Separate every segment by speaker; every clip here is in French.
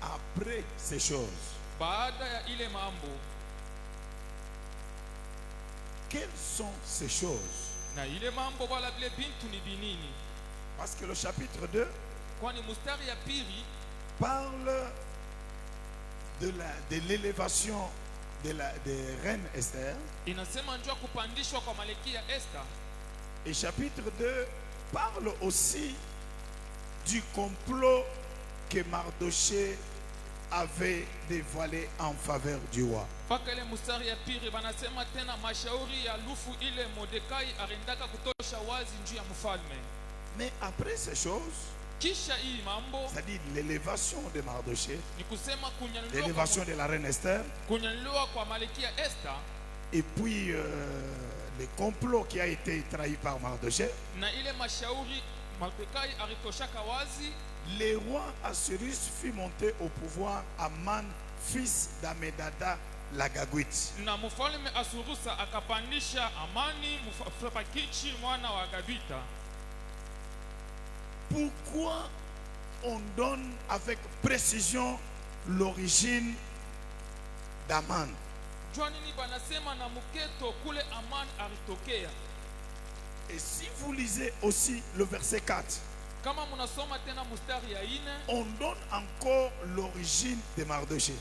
Speaker 1: après ces choses, quelles sont ces choses? Parce que le chapitre 2 parle de l'élévation de reine Esther. Et chapitre 2 parle aussi du complot que Mardoché avait dévoilé en faveur du roi. Mais après ces choses, c'est-à-dire l'élévation de Mardoché, l'élévation de la reine Esther, et puis le complot qui a été trahi par Mardoché, le roi Assyrus fit monter au pouvoir Aman, fils d'Amedada l'Agagwite. Pourquoi on donne avec précision l'origine d'Aman? Et si vous lisez aussi le verset 4, on donne encore l'origine de Mardoché.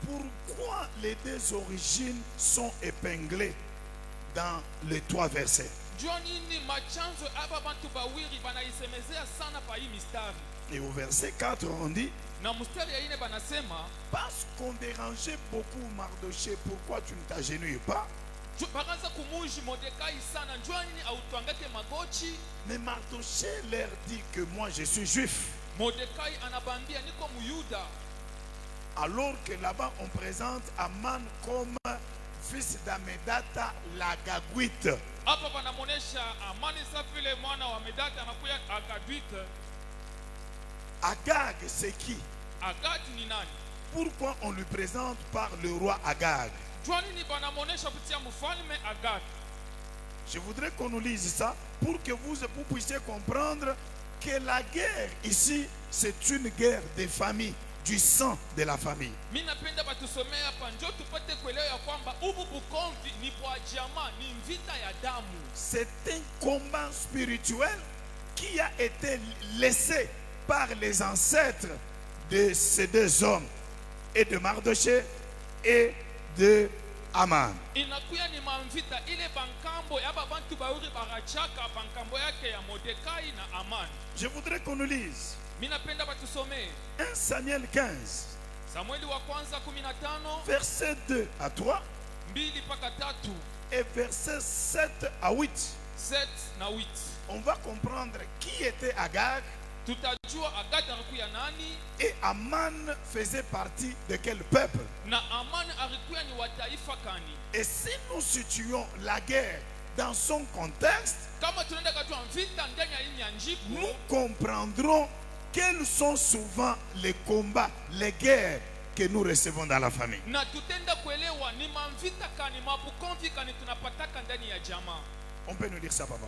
Speaker 1: Pourquoi les deux origines sont épinglées dans les trois versets? Et au verset 4, on dit, parce qu'on dérangeait beaucoup Mardoché, pourquoi tu ne t'agenouilles pas? Mais Mardoché leur dit que moi je suis juif. Alors que là-bas on présente Aman comme fils d'Amedata l'Agagwite. Agag c'est qui? Pourquoi on lui présente par le roi Agag? Je voudrais qu'on nous lise ça pour que vous puissiez comprendre que la guerre ici, c'est une guerre des familles, du sang de la famille. C'est un combat spirituel qui a été laissé par les ancêtres de ces deux hommes, et de Mardoché et de Aman. Je voudrais qu'on nous lise 1 Samuel 15, verset 2 à 3 et verset 7 à 8. On va comprendre qui était Agag et Aman faisait partie de quel peuple. Et si nous situons la guerre dans son contexte, nous comprendrons quels sont souvent les combats, les guerres que nous recevons dans la famille. On peut nous dire ça, papa?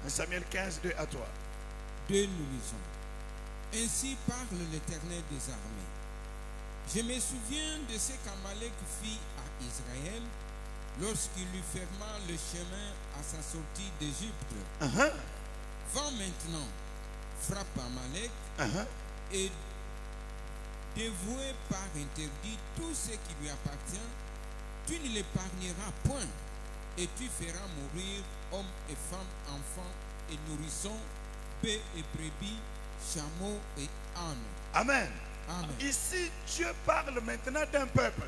Speaker 1: 1 Samuel 15, 2 à 3.
Speaker 2: Nous lisons. Ainsi parle l'Éternel des armées. Je me souviens de ce qu'Amalek fit à Israël lorsqu'il lui ferma le chemin à sa sortie d'Égypte. Va maintenant, frappe Amalek et dévoué par interdit tout ce qui lui appartient. Tu ne l'épargneras point et tu feras mourir hommes et femmes, enfants et nourrissons, bœufs et brebis, chameaux et ânes.
Speaker 1: Amen.
Speaker 2: Amen.
Speaker 1: Ici, Dieu parle maintenant d'un peuple.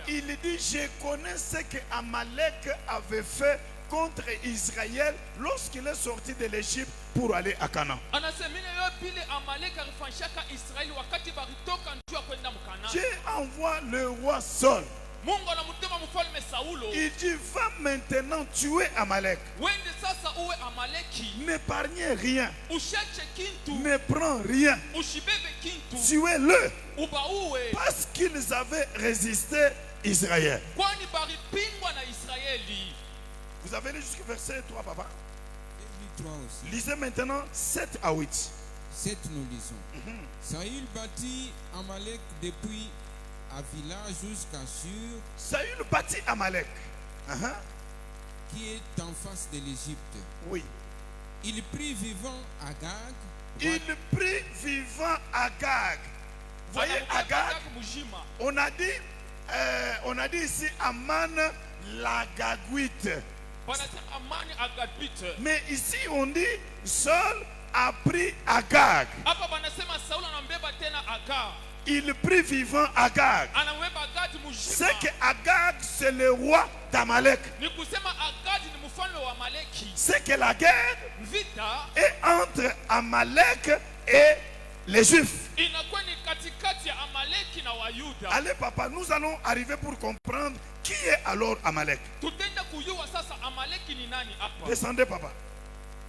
Speaker 1: Il dit, je connais ce que Amalek avait fait contre Israël lorsqu'il est sorti de l'Égypte pour aller à Canaan. Dieu envoie le roi Saul. Il dit, va maintenant tuer Amalek. N'épargnez rien. Ne prends rien. Tuez-le. Parce qu'ils avaient résisté Israël. Vous avez lu jusqu'au verset 3, papa?
Speaker 2: toi aussi.
Speaker 1: Lisez maintenant 7 à 8.
Speaker 2: 7, nous lisons. Saül bâtit Amalek depuis Avila jusqu'à Shur,
Speaker 1: Saül bâtit Amalek.
Speaker 2: qui est en face de l'Égypte.
Speaker 1: Oui.
Speaker 2: Il prit vivant Agag,
Speaker 1: Il prit vivant Agag. Vous voyez Agag, on a dit ici Aman l'Agagouite. Mais ici on dit Saul a pris Agag. Il prit vivant Agag. C'est que Agag c'est le roi d'Amalek. C'est que la guerre est entre Amalek et les Juifs. Allez papa, nous allons arriver pour comprendre qui est alors Amalek. Descendez papa.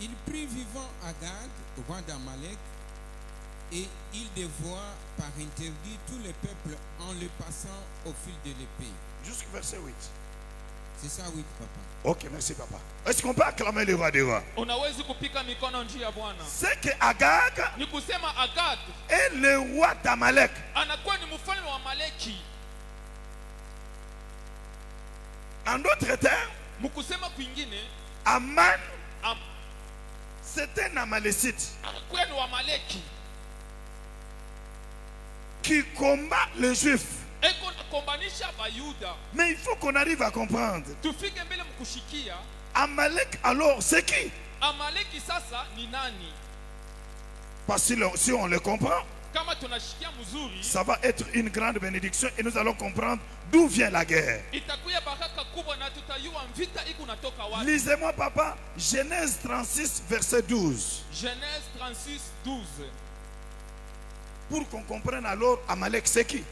Speaker 2: il prit vivant Agag, roi d'Amalek, et il dévora par interdit tous les peuples en le passant au fil de l'épée.
Speaker 1: Jusqu'au verset 8.
Speaker 2: C'est ça, oui, papa.
Speaker 1: Ok, merci papa. Est-ce qu'on peut acclamer le roi des rois? C'est que Agag est le roi d'Amalek. En d'autres termes, Aman, c'est un Amalécite qui combat les Juifs. Mais il faut qu'on arrive à comprendre. Amalek alors, c'est qui? Parce que si on le comprend, ça va être une grande bénédiction et nous allons comprendre d'où vient la guerre. Lisez-moi papa, Genèse 36, verset 12.
Speaker 3: Genèse 36, 12.
Speaker 1: Pour qu'on comprenne alors Amalek c'est qui?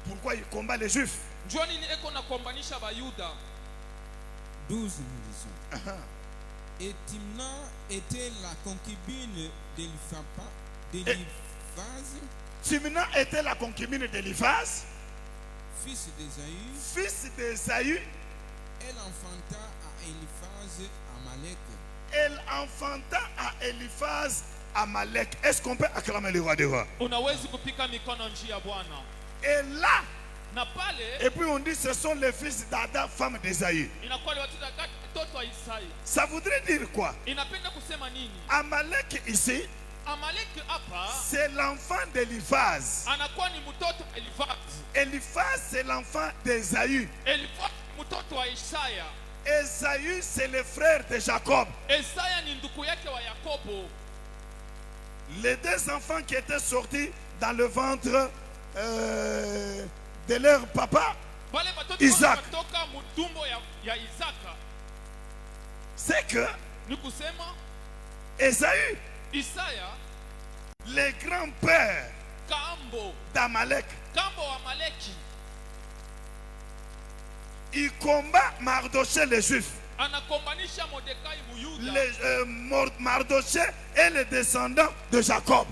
Speaker 1: Pourquoi il combat les Juifs?
Speaker 2: 12, nous lisons. Et Timna était la concubine d'Éliphaz,
Speaker 1: Timna était la concubine d'Éliphaz,
Speaker 2: fils d'Ésaü.
Speaker 1: fils d'Ésaü.
Speaker 2: Elle enfanta à Éliphaz Amalek.
Speaker 1: Elle enfanta à Éliphaz Amalek. Est-ce qu'on peut acclamer le roi des rois? Et là, et puis on dit ce sont les fils d'Ada, femme d'Ésaü. Ça voudrait dire quoi? Amalek ici, c'est l'enfant d'Éliphaz. Éliphaz, c'est l'enfant d'Ésaü. Ésaü, c'est le frère de Jacob. Les deux enfants qui étaient sortis dans le ventre de leur papa, Isaac. C'est que Ésaü, le grand-père d'Amalek, il combat Mardoché les Juifs. Mardoché est le descendant de Jacob.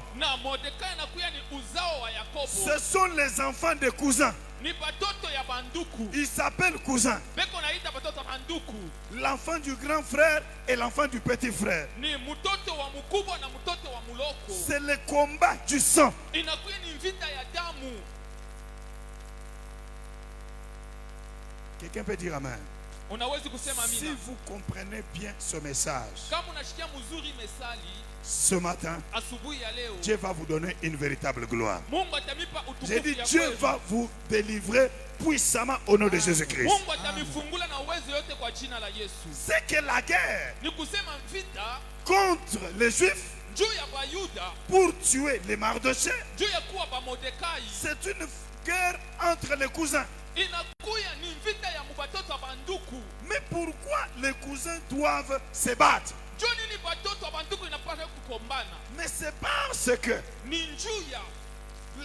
Speaker 1: Ce sont les enfants des cousins. Ils s'appellent cousins. L'enfant du grand frère et l'enfant du petit frère. C'est le combat du sang. Quelqu'un peut dire amen. Si vous comprenez bien ce message, ce matin, Dieu va vous donner une véritable gloire. J'ai dit, Dieu va vous délivrer puissamment au nom de Jésus-Christ. C'est que la guerre contre les Juifs pour tuer les Mardochés, c'est une guerre entre les cousins. Mais pourquoi les cousins doivent se battre? Mais c'est parce que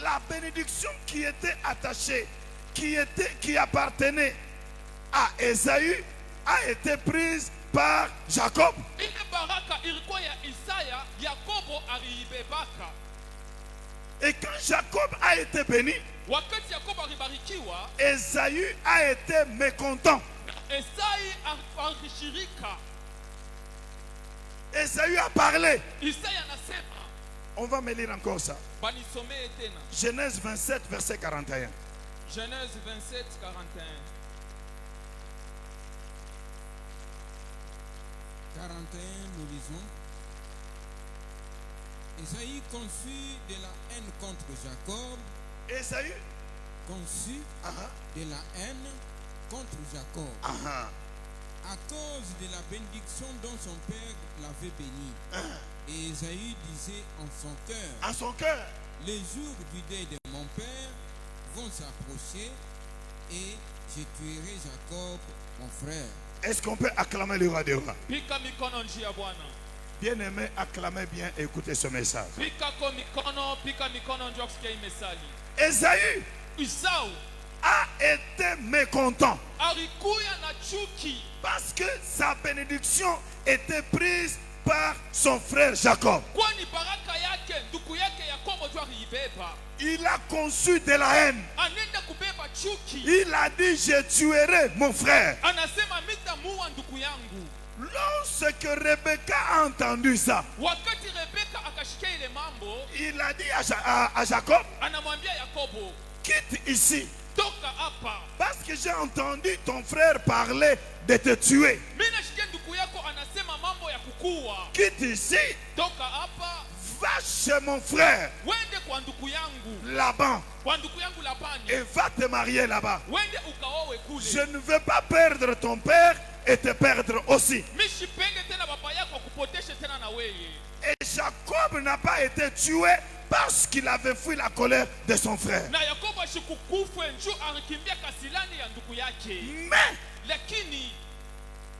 Speaker 1: la bénédiction qui était attachée, qui appartenait à Ésaü, a été prise par Jacob. Et quand Jacob a été béni, Ésaü a été mécontent.
Speaker 3: Esai alishirika.
Speaker 1: Esaü a parlé.
Speaker 3: Isai anasema.
Speaker 1: On va me lire encore ça.
Speaker 3: Banisomee tena.
Speaker 1: Genèse 27, verset 41.
Speaker 3: Genèse 27, 41.
Speaker 2: 41, nous lisons. Esaïe conçut de la haine contre Jacob,
Speaker 1: Esaü
Speaker 2: conçut de la haine contre Jacob, à cause de la bénédiction dont son père l'avait béni. Et Esaïe disait en son cœur, les jours du deuil de mon père vont s'approcher et je tuerai Jacob, mon frère.
Speaker 1: Est-ce qu'on peut acclamer le roi des rois?
Speaker 3: Pika mikono njia ya Bwana.
Speaker 1: Bien-aimé, acclamez bien et écoutez ce message.
Speaker 3: Pika mikono njoo kusikia hii mesali.
Speaker 1: Esaü
Speaker 3: Esau
Speaker 1: a été mécontent
Speaker 3: alikuya na chuki
Speaker 1: parce que sa bénédiction était prise par son frère Jacob.
Speaker 3: kwani baraka yake ndugu yake Yakobo ndio aliibeba.
Speaker 1: Il a conçu de la haine.
Speaker 3: Anenda kubeba chuki.
Speaker 1: Il a dit, je tuerai mon frère.
Speaker 3: Anasema mitamuua ndugu yangu.
Speaker 1: Lorsque Rebecca a entendu ça,
Speaker 3: Wakati Rebeka akashikia ile mambo,
Speaker 1: il a dit à Jacob,
Speaker 3: anamwambia Yakobo,
Speaker 1: quitte ici,
Speaker 3: toka hapa.
Speaker 1: parce que j'ai entendu ton frère parler de te tuer.
Speaker 3: Mimi nashikia ndugu yako anasema mambo ya kukua.
Speaker 1: Quitte ici,
Speaker 3: Toka hapa,
Speaker 1: va chez mon frère
Speaker 3: wende kwa ndugu yangu.
Speaker 1: Laban
Speaker 3: Kwa ndugu yangu Labani.
Speaker 1: et va te marier là-bas.
Speaker 3: Wende ukaowe kule.
Speaker 1: Je ne veux pas perdre ton père et te perdre aussi.
Speaker 3: Mishipende tena baba yako akupoteshe tena na weye.
Speaker 1: Et Jacob n'a pas été tué parce qu'il avait fui la colère de son frère.
Speaker 3: Na Yakobo ashikukufwe njoo alikimbia kasilani ya ndugu yake.
Speaker 1: Mais
Speaker 3: Lakini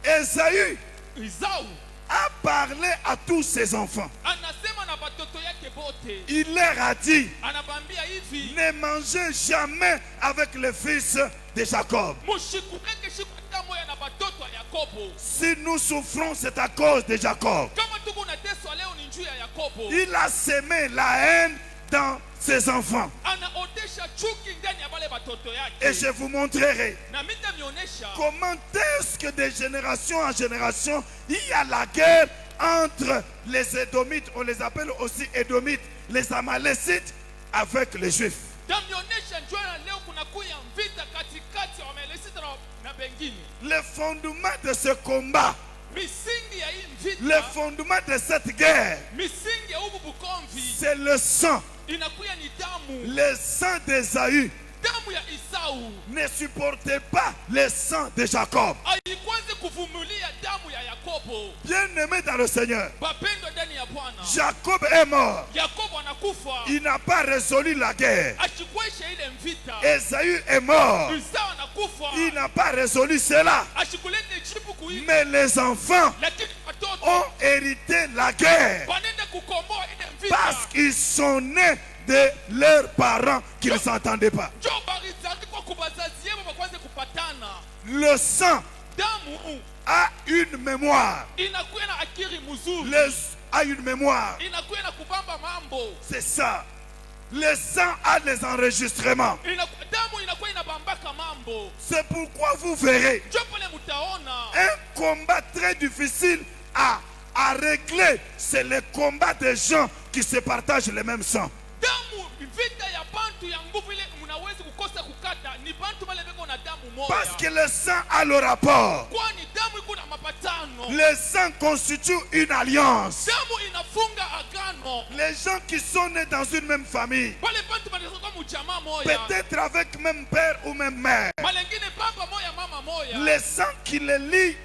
Speaker 1: Esaü
Speaker 3: Esau
Speaker 1: a parlé à tous ses enfants.
Speaker 3: anasema na batoto yake bote.
Speaker 1: Il leur a dit,
Speaker 3: Anabambia hivi,
Speaker 1: ne mangez jamais avec le fils de Jacob.
Speaker 3: mushikureke shikuta moya na batoto ya Yakobo.
Speaker 1: Si nous souffrons, c'est à cause de Jacob.
Speaker 3: Kama tuko nateswa leo ni njuu ya Yakobo.
Speaker 1: Il a semé la haine dans ses enfants.
Speaker 3: Anaotesha chuki ndani ya bale batoto yake.
Speaker 1: Et je vous montrerai
Speaker 3: Na mitamionyesha
Speaker 1: comment est-ce que de génération en génération, il y a la guerre entre les Édomites, on les appelle aussi Édomites, les Amalécites, avec les Juifs.
Speaker 3: Tamionyesha njoo na leo kuna kuya vita katikati ya Wamelesita na bengine.
Speaker 1: Le fondement de ce combat,
Speaker 3: Misingi ya hii
Speaker 1: le
Speaker 3: vita,
Speaker 1: fondement de cette guerre,
Speaker 3: misingi ya ubu bukomvi
Speaker 1: c'est le sang.
Speaker 3: inakuya ni damu.
Speaker 1: Le sang d'Ésaü
Speaker 3: Damu ya Esau
Speaker 1: ne supportait pas le sang de Jacob.
Speaker 3: haikwanze kuvumilia damu ya Yakobo.
Speaker 1: Bien-aimé dans le Seigneur,
Speaker 3: Bapendwa ndani ya Bwana.
Speaker 1: Jacob est mort.
Speaker 3: Yakobo anakufa.
Speaker 1: Il n'a pas résolu la guerre.
Speaker 3: Ashikuesha ile mvita.
Speaker 1: Esaü est mort.
Speaker 3: Esau anakufa.
Speaker 1: Il n'a pas résolu cela.
Speaker 3: Ashikulete jibu kuiba.
Speaker 1: Mais les enfants
Speaker 3: Lakini watoto
Speaker 1: ont hérité la guerre
Speaker 3: wanaenda kukomboa ile mvita.
Speaker 1: parce qu'ils sont nés de leurs parents qui ne s'entendaient pas.
Speaker 3: Njoo barizaki kwa kubazazi yao bakwanze kupatana.
Speaker 1: Le sang
Speaker 3: Damu
Speaker 1: a une mémoire.
Speaker 3: inakuwa na akili mzuri.
Speaker 1: A une mémoire.
Speaker 3: Inakuwa na kubamba mambo.
Speaker 1: C'est ça. Le sang a des enregistrements.
Speaker 3: Damu inakuwa inabambaka mambo.
Speaker 1: C'est pourquoi vous verrez
Speaker 3: Njoo pale mutaona
Speaker 1: un combat très difficile à régler. C'est le combat des gens qui se partagent le même sang.
Speaker 3: damu vita ya bantu ya nguvu ile mnawezi kukosa kukata ni bantu wale beko na damu moja.
Speaker 1: Parce que le sang a le rapport.
Speaker 3: Kwani damu iko na mapatano.
Speaker 1: Le sang constitue une alliance.
Speaker 3: Damu inafunga agano.
Speaker 1: Les gens qui sont nés dans une même famille,
Speaker 3: Wale bantu wanatoka mjamaa moja.
Speaker 1: peut-être avec même père ou même mère,
Speaker 3: Malengine baba moja mama moja.
Speaker 1: le sang qui les lie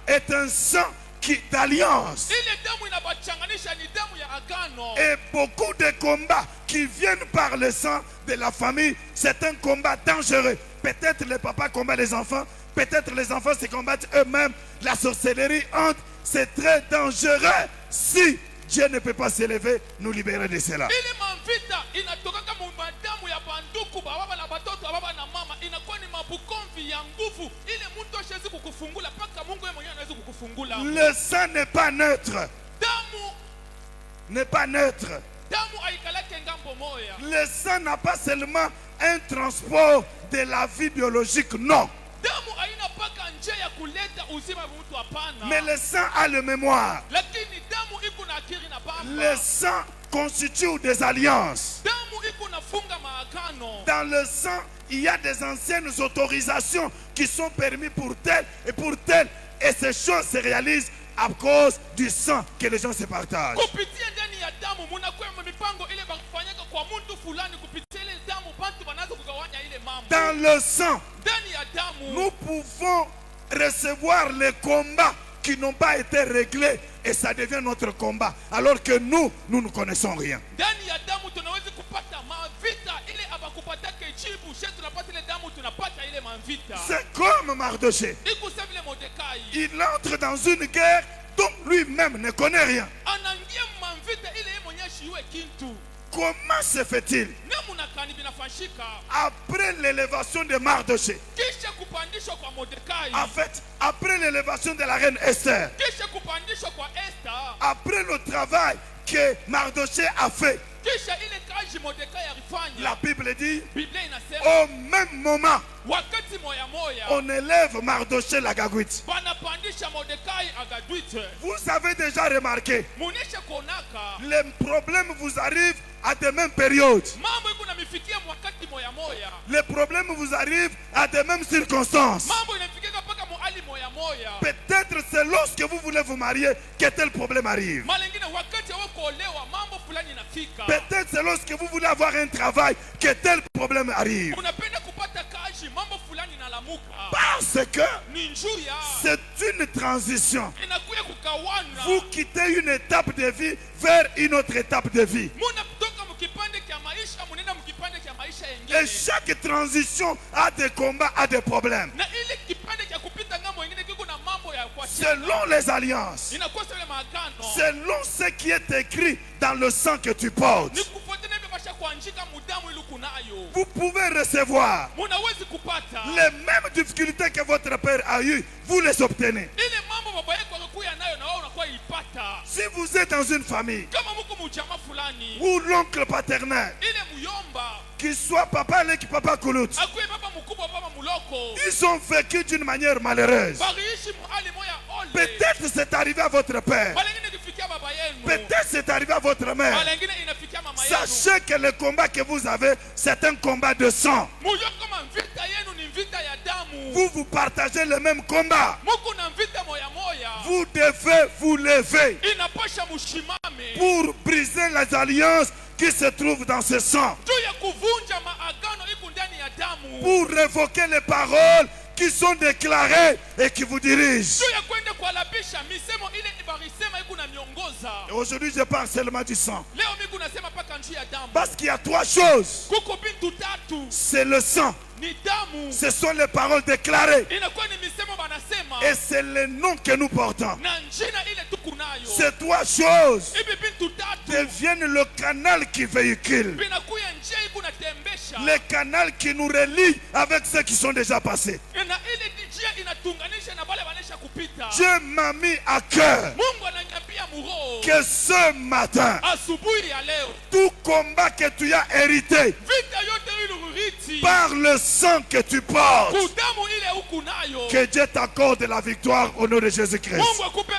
Speaker 1: est un sang d'alliance.
Speaker 3: Ile damu inabachanganisha ni damu ya agano.
Speaker 1: Et beaucoup de combats qui viennent par le sang de la famille, c'est un combat dangereux. Peut-être les papas combattent les enfants, peut-être les enfants se combattent eux-mêmes. La sorcellerie entre, c'est très dangereux. Si Dieu ne peut pas s'élever, nous libérer de cela.
Speaker 3: Ile mavita inatoka kama damu ya banduku baba na batoto baba na mama inakuwa ni mabukomvi ya nguvu. Ile mtu ashezi kukufungula paka Mungu yeye mwenyewe anaweza kukufungula.
Speaker 1: Le sang n'est pas neutre.
Speaker 3: Damu
Speaker 1: N'est pas neutre.
Speaker 3: damu haikalake ngambo moya.
Speaker 1: Le sang n'a pas seulement un transport de la vie biologique, non.
Speaker 3: Damu haina paka njia ya kuleta uzima wa mtu hapana.
Speaker 1: Mais le sang a le mémoire.
Speaker 3: Lakini damu iko na akili na baba.
Speaker 1: Le sang constitue des alliances.
Speaker 3: Damu iko nafunga maagano.
Speaker 1: Dans le sang, il y a des anciennes autorisations qui sont permises pour tel et pour tel. Et ces choses se réalisent à cause du sang que les gens se partagent.
Speaker 3: Kupitia ndani ya damu munakuwa mipango ile bakufanyaka kwa mtu fulani kupitia ile damu bantu banaanza kugawanya ile mambo.
Speaker 1: Dans le sang,
Speaker 3: Ndani ya damu
Speaker 1: nous pouvons recevoir les combats qui n'ont pas été réglés et ça devient notre combat. Alors que nous ne connaissons rien.
Speaker 3: ndani ya damu tunaweza kupata mavita ile abakupataka jibu, shetu tunapata ile damu tunapata ile mavita.
Speaker 1: C'est comme Mardoché.
Speaker 3: Iko sawa vile Mordekai.
Speaker 1: Il entre dans une guerre dont lui-même ne connaît rien.
Speaker 3: Anaingia mavita ile yeye mwenyewe shiwe kintu.
Speaker 1: Comment se fait-il?
Speaker 3: Namuna kani binafanyika
Speaker 1: Après l'élévation de Mardoché,
Speaker 3: kisha kupandishwa kwa Mordekai.
Speaker 1: en fait, après l'élévation de la reine Esther,
Speaker 3: Kisha kupandishwa kwa Esther.
Speaker 1: après le travail que Mardoché a fait,
Speaker 3: Kisha ile kazi Mordekai alifanya.
Speaker 1: la Bible dit,
Speaker 3: Biblia inasema
Speaker 1: au même moment,
Speaker 3: wakati moya moya
Speaker 1: on élève Mardoché la Gagouite.
Speaker 3: banapandisha Mordekai agadwite.
Speaker 1: Vous avez déjà remarqué,
Speaker 3: Muoneshe kuonaka
Speaker 1: les problèmes vous arrivent à des mêmes périodes.
Speaker 3: mambo iko namifikia wakati moya moya.
Speaker 1: Les problèmes vous arrivent à des mêmes circonstances.
Speaker 3: Mambo inafikia mpaka mohali moya moya.
Speaker 1: Peut-être c'est lorsque vous voulez vous marier que tel problème arrive.
Speaker 3: Mara nyingine wakati wa kuolewa mambo fulani inafika.
Speaker 1: Peut-être c'est lorsque vous voulez avoir un travail que tel problème arrive.
Speaker 3: Unapenda kupata kazi mambo fulani inalamuka.
Speaker 1: Parce que
Speaker 3: Ni njuya
Speaker 1: c'est une transition.
Speaker 3: inakuya kukawana.
Speaker 1: Vous quittez une étape de vie vers une autre étape de vie.
Speaker 3: Munatoka mkipande kia maisha munenda mkipande kia maisha
Speaker 1: Et
Speaker 3: yengine.
Speaker 1: chaque transition a des combats, a des problèmes.
Speaker 3: Na ile kipande kia kupita ngambo yengine kiko na mambo ya kwa
Speaker 1: Selon les alliances,
Speaker 3: inakosa ile maagano.
Speaker 1: selon ce qui est écrit dans le sang que tu portes,
Speaker 3: Ni kufuatana hivyo basha kuanjika mudamu ili kunayo.
Speaker 1: vous pouvez recevoir
Speaker 3: Munawezi kupata
Speaker 1: les mêmes difficultés que votre père a eues, vous les obtenez.
Speaker 3: ile mambo baba yako alikuwa nayo na wewe unakuwa ipata.
Speaker 1: Si vous êtes dans une famille
Speaker 3: Kama mko mjama fulani
Speaker 1: où l'oncle paternel,
Speaker 3: ile muyomba
Speaker 1: qu'il soit papa Leki, papa Koulout,
Speaker 3: akuwe baba mkubwa baba muloko
Speaker 1: ils ont vécu d'une manière malheureuse.
Speaker 3: bariishi muhali moya ole.
Speaker 1: Peut-être c'est arrivé à votre père.
Speaker 3: Mara nyingine ikifikia baba yenu.
Speaker 1: Peut-être c'est arrivé à votre mère.
Speaker 3: Mara nyingine inafikia mama yenu.
Speaker 1: Sachez que le combat que vous avez, c'est un combat de sang.
Speaker 3: Muyo kama vita yenu ni vita ya damu.
Speaker 1: Vous partagez le même combat.
Speaker 3: Muko na vita moya moya.
Speaker 1: Vous devez vous lever
Speaker 3: Inapasha mushimame.
Speaker 1: pour briser les alliances qui se trouvent dans ce sang.
Speaker 3: Juu ya kuvunja maagano iko ndani ya damu.
Speaker 1: Pour révoquer les paroles qui sont déclarées et qui vous dirigent.
Speaker 3: Juu ya kwenda kualabisha misemo ile ibarisema iko na miongoza.
Speaker 1: Et aujourd'hui, je parle seulement du sang.
Speaker 3: Leo mimi nasema paka njia ya damu.
Speaker 1: Parce qu'il y a trois choses.
Speaker 3: Kuko bintu tatu.
Speaker 1: C'est le sang.
Speaker 3: Ni damu.
Speaker 1: Ce sont les paroles déclarées.
Speaker 3: Inakuwa ni misemo banasema.
Speaker 1: Et c'est le nom que nous portons.
Speaker 3: Na njina ile tukunayo.
Speaker 1: Ces trois choses
Speaker 3: Ibi bintu tatu.
Speaker 1: deviennent le canal qui véhicule.
Speaker 3: Binakuya njia iko natembesha.
Speaker 1: Le canal qui nous relie avec ceux qui sont déjà passés.
Speaker 3: Na ile njia inatunganisha na wale wanesha kupita.
Speaker 1: Dieu m'a mis à cœur
Speaker 3: Mungu ananyambia muroho.
Speaker 1: que ce matin,
Speaker 3: Asubuhi ya leo.
Speaker 1: tout combat que tu as hérité
Speaker 3: Vita yote ile uriti.
Speaker 1: par le sang que tu portes,
Speaker 3: Kudamu ile ukunayo.
Speaker 1: que Dieu t'accorde la victoire au nom de Jésus-Christ.
Speaker 3: Mungu akupe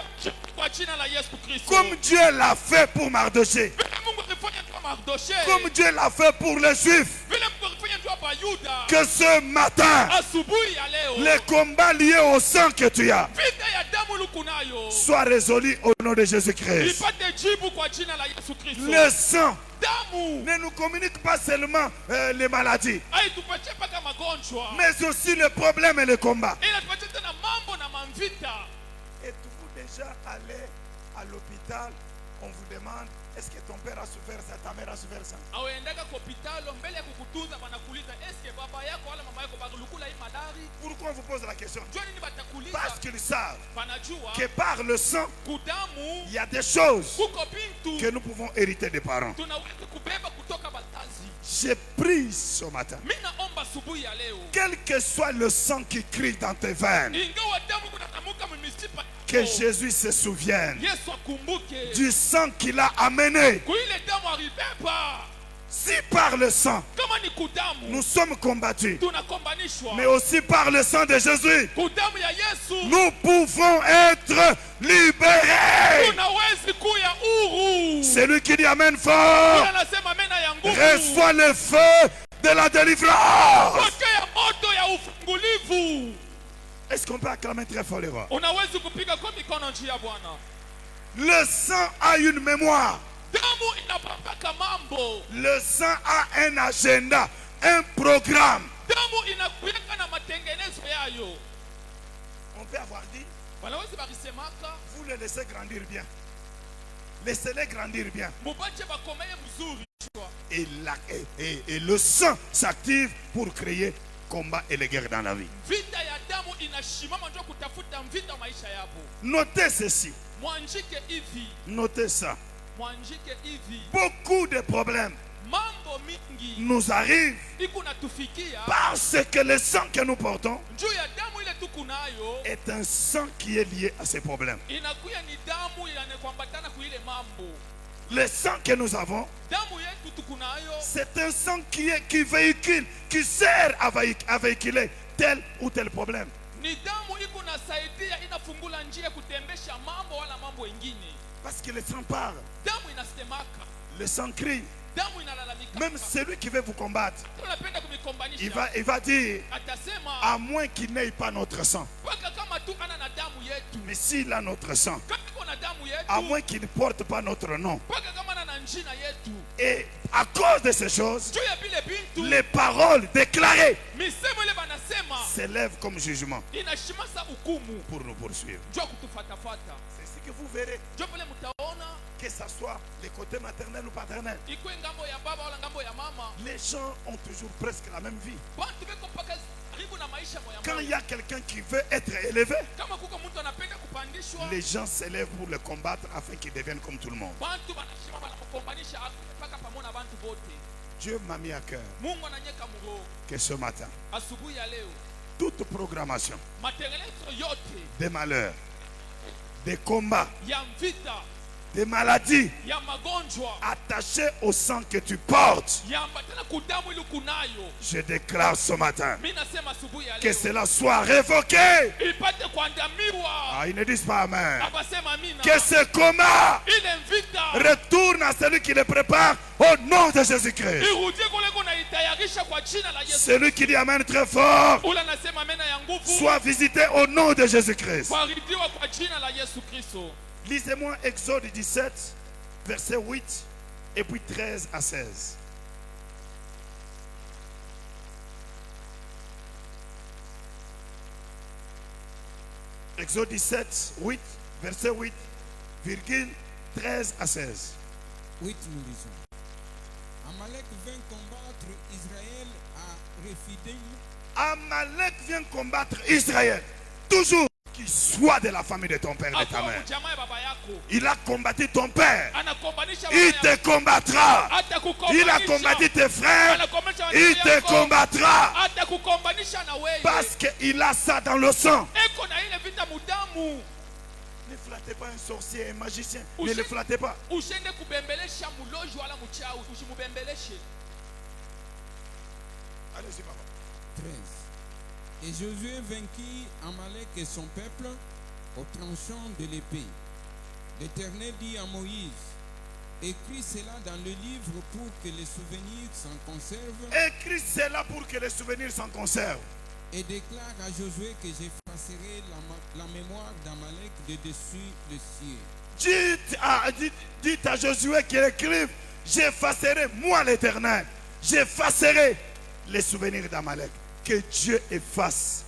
Speaker 3: kwa jina la Yesu Kristo.
Speaker 1: Comme Dieu l'a fait pour Mardoché,
Speaker 3: Vile Mungu alifanya kwa Mardoche.
Speaker 1: comme Dieu l'a fait pour les Juifs,
Speaker 3: Vile Mungu alifanya kwa Yuda.
Speaker 1: que ce matin,
Speaker 3: Asubuhi ya leo.
Speaker 1: les combats liés au sang que tu as
Speaker 3: Vita ya damu lukunayo.
Speaker 1: soient résolus au nom de Jésus-Christ.
Speaker 3: Ipate jibu kwa jina la Yesu Kristo.
Speaker 1: Le sang
Speaker 3: Damu
Speaker 1: ne nous communique pas seulement les maladies,
Speaker 3: haitupatie paka magonjwa.
Speaker 1: mais aussi les problèmes et les combats.
Speaker 3: Inatupatie tena mambo na mamvita.
Speaker 1: Êtes-vous déjà allé à l'hôpital? On vous demande, est-ce que ton père a souffert ça, ta mère a souffert ça?
Speaker 3: Auendaka kwa hospitali mbele ya kukutunza banakuuliza eske baba yako wala mama yako balukula hii malari?
Speaker 1: Pourquoi on vous pose la question?
Speaker 3: Jua nini batakuuliza?
Speaker 1: Parce qu'ils savent
Speaker 3: Banajua
Speaker 1: que par le sang,
Speaker 3: kudamu
Speaker 1: il y a des choses
Speaker 3: kuko bintu
Speaker 1: que nous pouvons hériter des parents.
Speaker 3: tunaweza kubeba kutoka batazi.
Speaker 1: J'ai pris ce matin,
Speaker 3: Mimi naomba asubuhi ya leo.
Speaker 1: quel que soit le sang qui crie dans tes veines,
Speaker 3: Ingawa damu kunatamuka mmishipa.
Speaker 1: que Jésus se souvienne
Speaker 3: Yesu akumbuke.
Speaker 1: du sang qu'il a amené
Speaker 3: Kuile damu alibeba.
Speaker 1: Si par le sang,
Speaker 3: kama ni kudamu
Speaker 1: nous sommes combattus,
Speaker 3: tunakombanishwa,
Speaker 1: mais aussi par le sang de Jésus,
Speaker 3: kudamu ya Yesu
Speaker 1: nous pouvons être libérés.
Speaker 3: tunawezi kuya huru.
Speaker 1: Celui qui dit Amen fort,
Speaker 3: Anasema mena ya nguvu,
Speaker 1: reçoit le feu de la délivrance.
Speaker 3: pokea moto ya ufungulivu.
Speaker 1: Est-ce qu'on peut acclamer très fort les rois?
Speaker 3: Unawezi kupiga kwa mikono njia ya Bwana.
Speaker 1: Le sang a une mémoire.
Speaker 3: Damu inapambaka mambo.
Speaker 1: Le sang a un agenda, un programme.
Speaker 3: Damu inakuweka na matengenezo yayo.
Speaker 1: On peut avoir dit,
Speaker 3: Wanaweza bakisemaka
Speaker 1: vous les laissez grandir bien. Laissez-les grandir bien.
Speaker 3: mubache bakomeye mzuri.
Speaker 1: Et le sang s'active pour créer combat et les guerres dans la vie.
Speaker 3: Vita ya damu inashimama ndio kutafuta vita maisha yapo.
Speaker 1: Notez ceci.
Speaker 3: Mwanjike hivi.
Speaker 1: Notez ça.
Speaker 3: Mwanjike hivi.
Speaker 1: Beaucoup de problèmes
Speaker 3: Mambo mingi
Speaker 1: nous arrivent
Speaker 3: iko natufikia
Speaker 1: parce que le sang que nous portons
Speaker 3: juu ya damu ile tukunayo
Speaker 1: est un sang qui est lié à ces problèmes.
Speaker 3: inakuya ni damu inanekwambatana kuile mambo.
Speaker 1: Le sang que nous avons,
Speaker 3: Damu yetu tukunayo
Speaker 1: c'est un sang qui véhicule, qui sert à véhiculer tel ou tel problème.
Speaker 3: ni damu iko nasaidia inafungula njia kutembesha mambo wala mambo ingine.
Speaker 1: Parce que le sang parle,
Speaker 3: Damu inasemaka,
Speaker 1: le sang crie.
Speaker 3: damu inalalamika.
Speaker 1: Même celui qui veut vous combattre,
Speaker 3: Tunapenda kumikombanisha.
Speaker 1: il va dire,
Speaker 3: Atasema
Speaker 1: à moins qu'il n'ait pas notre sang.
Speaker 3: paka kama tu ana na damu yetu.
Speaker 1: Mais s'il a notre sang,
Speaker 3: Kama iko na damu
Speaker 1: à
Speaker 3: yetu,
Speaker 1: moins qu'il ne porte pas notre nom.
Speaker 3: paka kama ana na njina yetu.
Speaker 1: Et à cause de ces choses,
Speaker 3: Juu ya vile bintu,
Speaker 1: les paroles déclarées
Speaker 3: misemo ile banasema
Speaker 1: s'élèvent comme jugement
Speaker 3: inashimasa hukumu
Speaker 1: pour nous poursuivre.
Speaker 3: juu ya kutufatafata.
Speaker 1: C'est ce que vous verrez,
Speaker 3: Juu pale mtaona
Speaker 1: que ce soit les côtés maternels ou paternels.
Speaker 3: ikwe ngambo ya baba wala ngambo ya mama,
Speaker 1: Les gens ont toujours presque la même vie.
Speaker 3: bantu beko mpaka karibu na maisha moya
Speaker 1: Quand il y
Speaker 3: moya.
Speaker 1: a quelqu'un qui veut être élevé,
Speaker 3: Kama kuko mtu anapenda kupandishwa,
Speaker 1: les gens s'élèvent pour le combattre afin qu'il devienne comme tout le monde.
Speaker 3: bantu banashima banamukombanisha mpaka pamoja na bantu bote.
Speaker 1: Dieu m'a mis à cœur
Speaker 3: Mungu ananyeka muroho
Speaker 1: que ce matin,
Speaker 3: asubuhi ya leo,
Speaker 1: toute programmation
Speaker 3: matengenezo yote
Speaker 1: des malheurs, des combats,
Speaker 3: ya vita,
Speaker 1: des maladies
Speaker 3: ya magonjwa,
Speaker 1: attachées au sang que tu portes,
Speaker 3: ya ambatana kudamu ili kunayo,
Speaker 1: je déclare ce matin
Speaker 3: mimi nasema asubuhi ya
Speaker 1: que
Speaker 3: leo
Speaker 1: cela soit révoqué.
Speaker 3: ipate kuandamiwa.
Speaker 1: Ah, ils ne disent pas Amen.
Speaker 3: Abasema amina.
Speaker 1: Que ce combat
Speaker 3: Ile vita
Speaker 1: retourne à celui qui le prépare au nom de Jésus-Christ.
Speaker 3: irudie kule kuna itayarisha kwa jina la Yesu.
Speaker 1: Celui qui dit Amen très fort
Speaker 3: Ule anasema amena ya nguvu
Speaker 1: soit visité au nom de Jésus-Christ.
Speaker 3: kuahidiwa kwa jina la Yesu Kristo.
Speaker 1: Lisez-moi Exode 17, verset 8 et puis 13 à 16. Exode 17, 8, verset 8, virgule 13 à 16.
Speaker 2: 8, nous lisons. Amalek vint combattre Israël à Rephidim.
Speaker 1: Amalek vient combattre Israël. Toujours qu'il soit de la famille de ton père et de ta
Speaker 3: Akuwa
Speaker 1: mère.
Speaker 3: kujamaa ya baba yako.
Speaker 1: Il a combattu ton père.
Speaker 3: Anakombanisha
Speaker 1: Il
Speaker 3: baba
Speaker 1: te
Speaker 3: yako.
Speaker 1: combattra.
Speaker 3: Hata kukombanisha.
Speaker 1: Il a combattu tes frères.
Speaker 3: Anakombanisha
Speaker 1: Il
Speaker 3: wandugu
Speaker 1: te
Speaker 3: yako.
Speaker 1: combattra.
Speaker 3: Hata kukombanisha na wewe.
Speaker 1: Parce qu'il a ça dans le sang.
Speaker 3: Eko na ile vita mudamu.
Speaker 1: Ne flattez pas un sorcier, un magicien. Ne le flattez pas.
Speaker 3: Ushende kubembelesha muloji wala mchawi. Usimubembeleshe.
Speaker 1: Allez-y, papa.
Speaker 2: 13. Et Josué vainquit Amalek et son peuple au tranchant de l'épée. L'Éternel dit à Moïse, écris cela dans le livre pour que les souvenirs s'en conservent,
Speaker 1: Écris cela pour que les souvenirs s'en conservent.
Speaker 2: et déclare à Josué que j'effacerai la mémoire d'Amalek de dessus le ciel.
Speaker 1: Dites à Josué qu'il écrive, j'effacerai, moi l'Éternel, j'effacerai les souvenirs d'Amalek. Que Dieu efface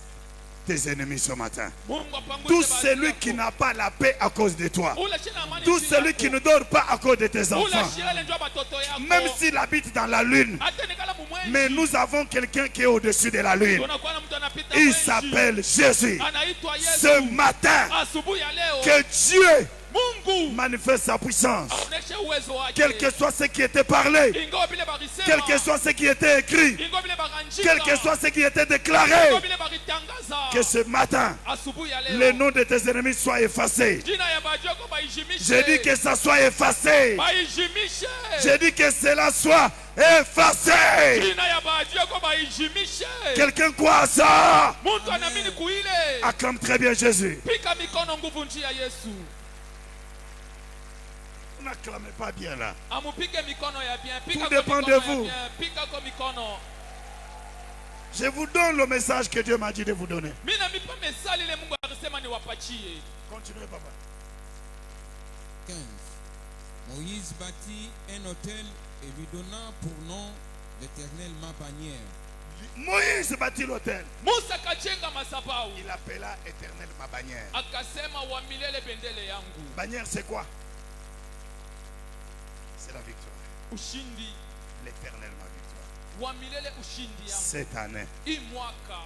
Speaker 1: tes ennemis ce matin.
Speaker 3: Mungu apanguze
Speaker 1: Tout
Speaker 3: baadhi
Speaker 1: celui
Speaker 3: yako.
Speaker 1: qui n'a pas la paix à cause de toi.
Speaker 3: Ule shina amani
Speaker 1: Tout
Speaker 3: juu
Speaker 1: celui
Speaker 3: yako.
Speaker 1: qui ne dort pas à cause de tes
Speaker 3: Ule
Speaker 1: enfants.
Speaker 3: shirele njoo batoto yako.
Speaker 1: Même s'il habite dans la lune.
Speaker 3: Hata nikala mumwenzi.
Speaker 1: Mais nous avons quelqu'un qui est au-dessus de la lune.
Speaker 3: Tunakuwa na mtu anapita
Speaker 1: Il
Speaker 3: mwenzi.
Speaker 1: s'appelle Jésus.
Speaker 3: Anaitwa Yesu.
Speaker 1: Ce matin,
Speaker 3: Asubuhi ya leo.
Speaker 1: que Dieu
Speaker 3: Mungu
Speaker 1: manifeste sa puissance.
Speaker 3: aoneshe uwezo wake.
Speaker 1: Quel que soit ce qui était parlé,
Speaker 3: Ingawa vile barisema.
Speaker 1: quel que soit ce qui était écrit,
Speaker 3: Ingawa vile baranjika.
Speaker 1: quel que soit ce qui était déclaré,
Speaker 3: Ingawa vile baritangaza.
Speaker 1: que ce matin,
Speaker 3: Asubuhi ya leo.
Speaker 1: le nom de tes ennemis soit effacé.
Speaker 3: Jina ya bajoko
Speaker 1: J'ai dit que ça soit effacé.
Speaker 3: baijimishe
Speaker 1: J'ai dit que cela soit effacé.
Speaker 3: jina ya baadui yako baijimishe.
Speaker 1: Quelqu'un croit à ça?
Speaker 3: Muntu anaamini kuile.
Speaker 1: Acclame très bien Jésus.
Speaker 3: Pika mikono nguvu njia Yesu.
Speaker 1: Vous n'acclamez pas bien là.
Speaker 3: Amupige mikono ya bien. Pika
Speaker 1: Tout
Speaker 3: kwa
Speaker 1: dépend
Speaker 3: mikono
Speaker 1: de
Speaker 3: ya
Speaker 1: vous.
Speaker 3: bien. Pika kwa mikono.
Speaker 1: Je vous donne le message que Dieu m'a dit de vous donner.
Speaker 3: Mimi namipa mesali ile Mungu alisema niwapachie.
Speaker 1: Continuez, papa.
Speaker 2: 15. Moïse bâtit un autel et lui donna pour nom l'Éternel ma bannière.
Speaker 1: Moïse bâtit l'autel.
Speaker 3: Musa kajenga madhabahu.
Speaker 1: Il appela Éternel ma bannière.
Speaker 3: Akasema wa milele bendele yangu.
Speaker 1: Bannière, c'est quoi? C'est la victoire.
Speaker 3: Ushindi.
Speaker 1: L'éternel ma victoire.
Speaker 3: Wa milele ushindi yangu.
Speaker 1: Cette année.
Speaker 3: Hii mwaka.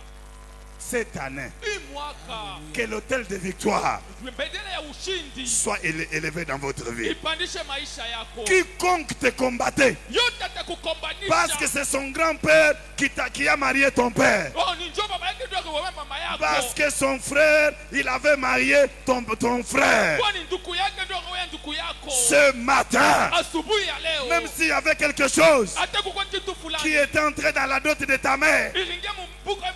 Speaker 1: Cette année.
Speaker 3: Hii mwaka.
Speaker 1: Que l'autel de victoire
Speaker 3: Bendele ya ushindi.
Speaker 1: soit élevé dans votre vie.
Speaker 3: Ipandishe maisha yako.
Speaker 1: Quiconque te combattait,
Speaker 3: Yote atakukombanisha.
Speaker 1: parce que c'est son grand-père qui a marié ton père.
Speaker 3: Oh, ni njoo baba yake ndio akiwewe mama yako.
Speaker 1: Parce que son frère, il avait marié ton frère.
Speaker 3: Kwani ndugu yake ndio akiwewe ndugu yako.
Speaker 1: Ce matin,
Speaker 3: Asubuhi ya leo.
Speaker 1: même s'il y avait quelque chose
Speaker 3: Hata kuko kitu
Speaker 1: qui
Speaker 3: fulani.
Speaker 1: était entré dans la dot de ta mère,
Speaker 3: Ilingia mumbuka.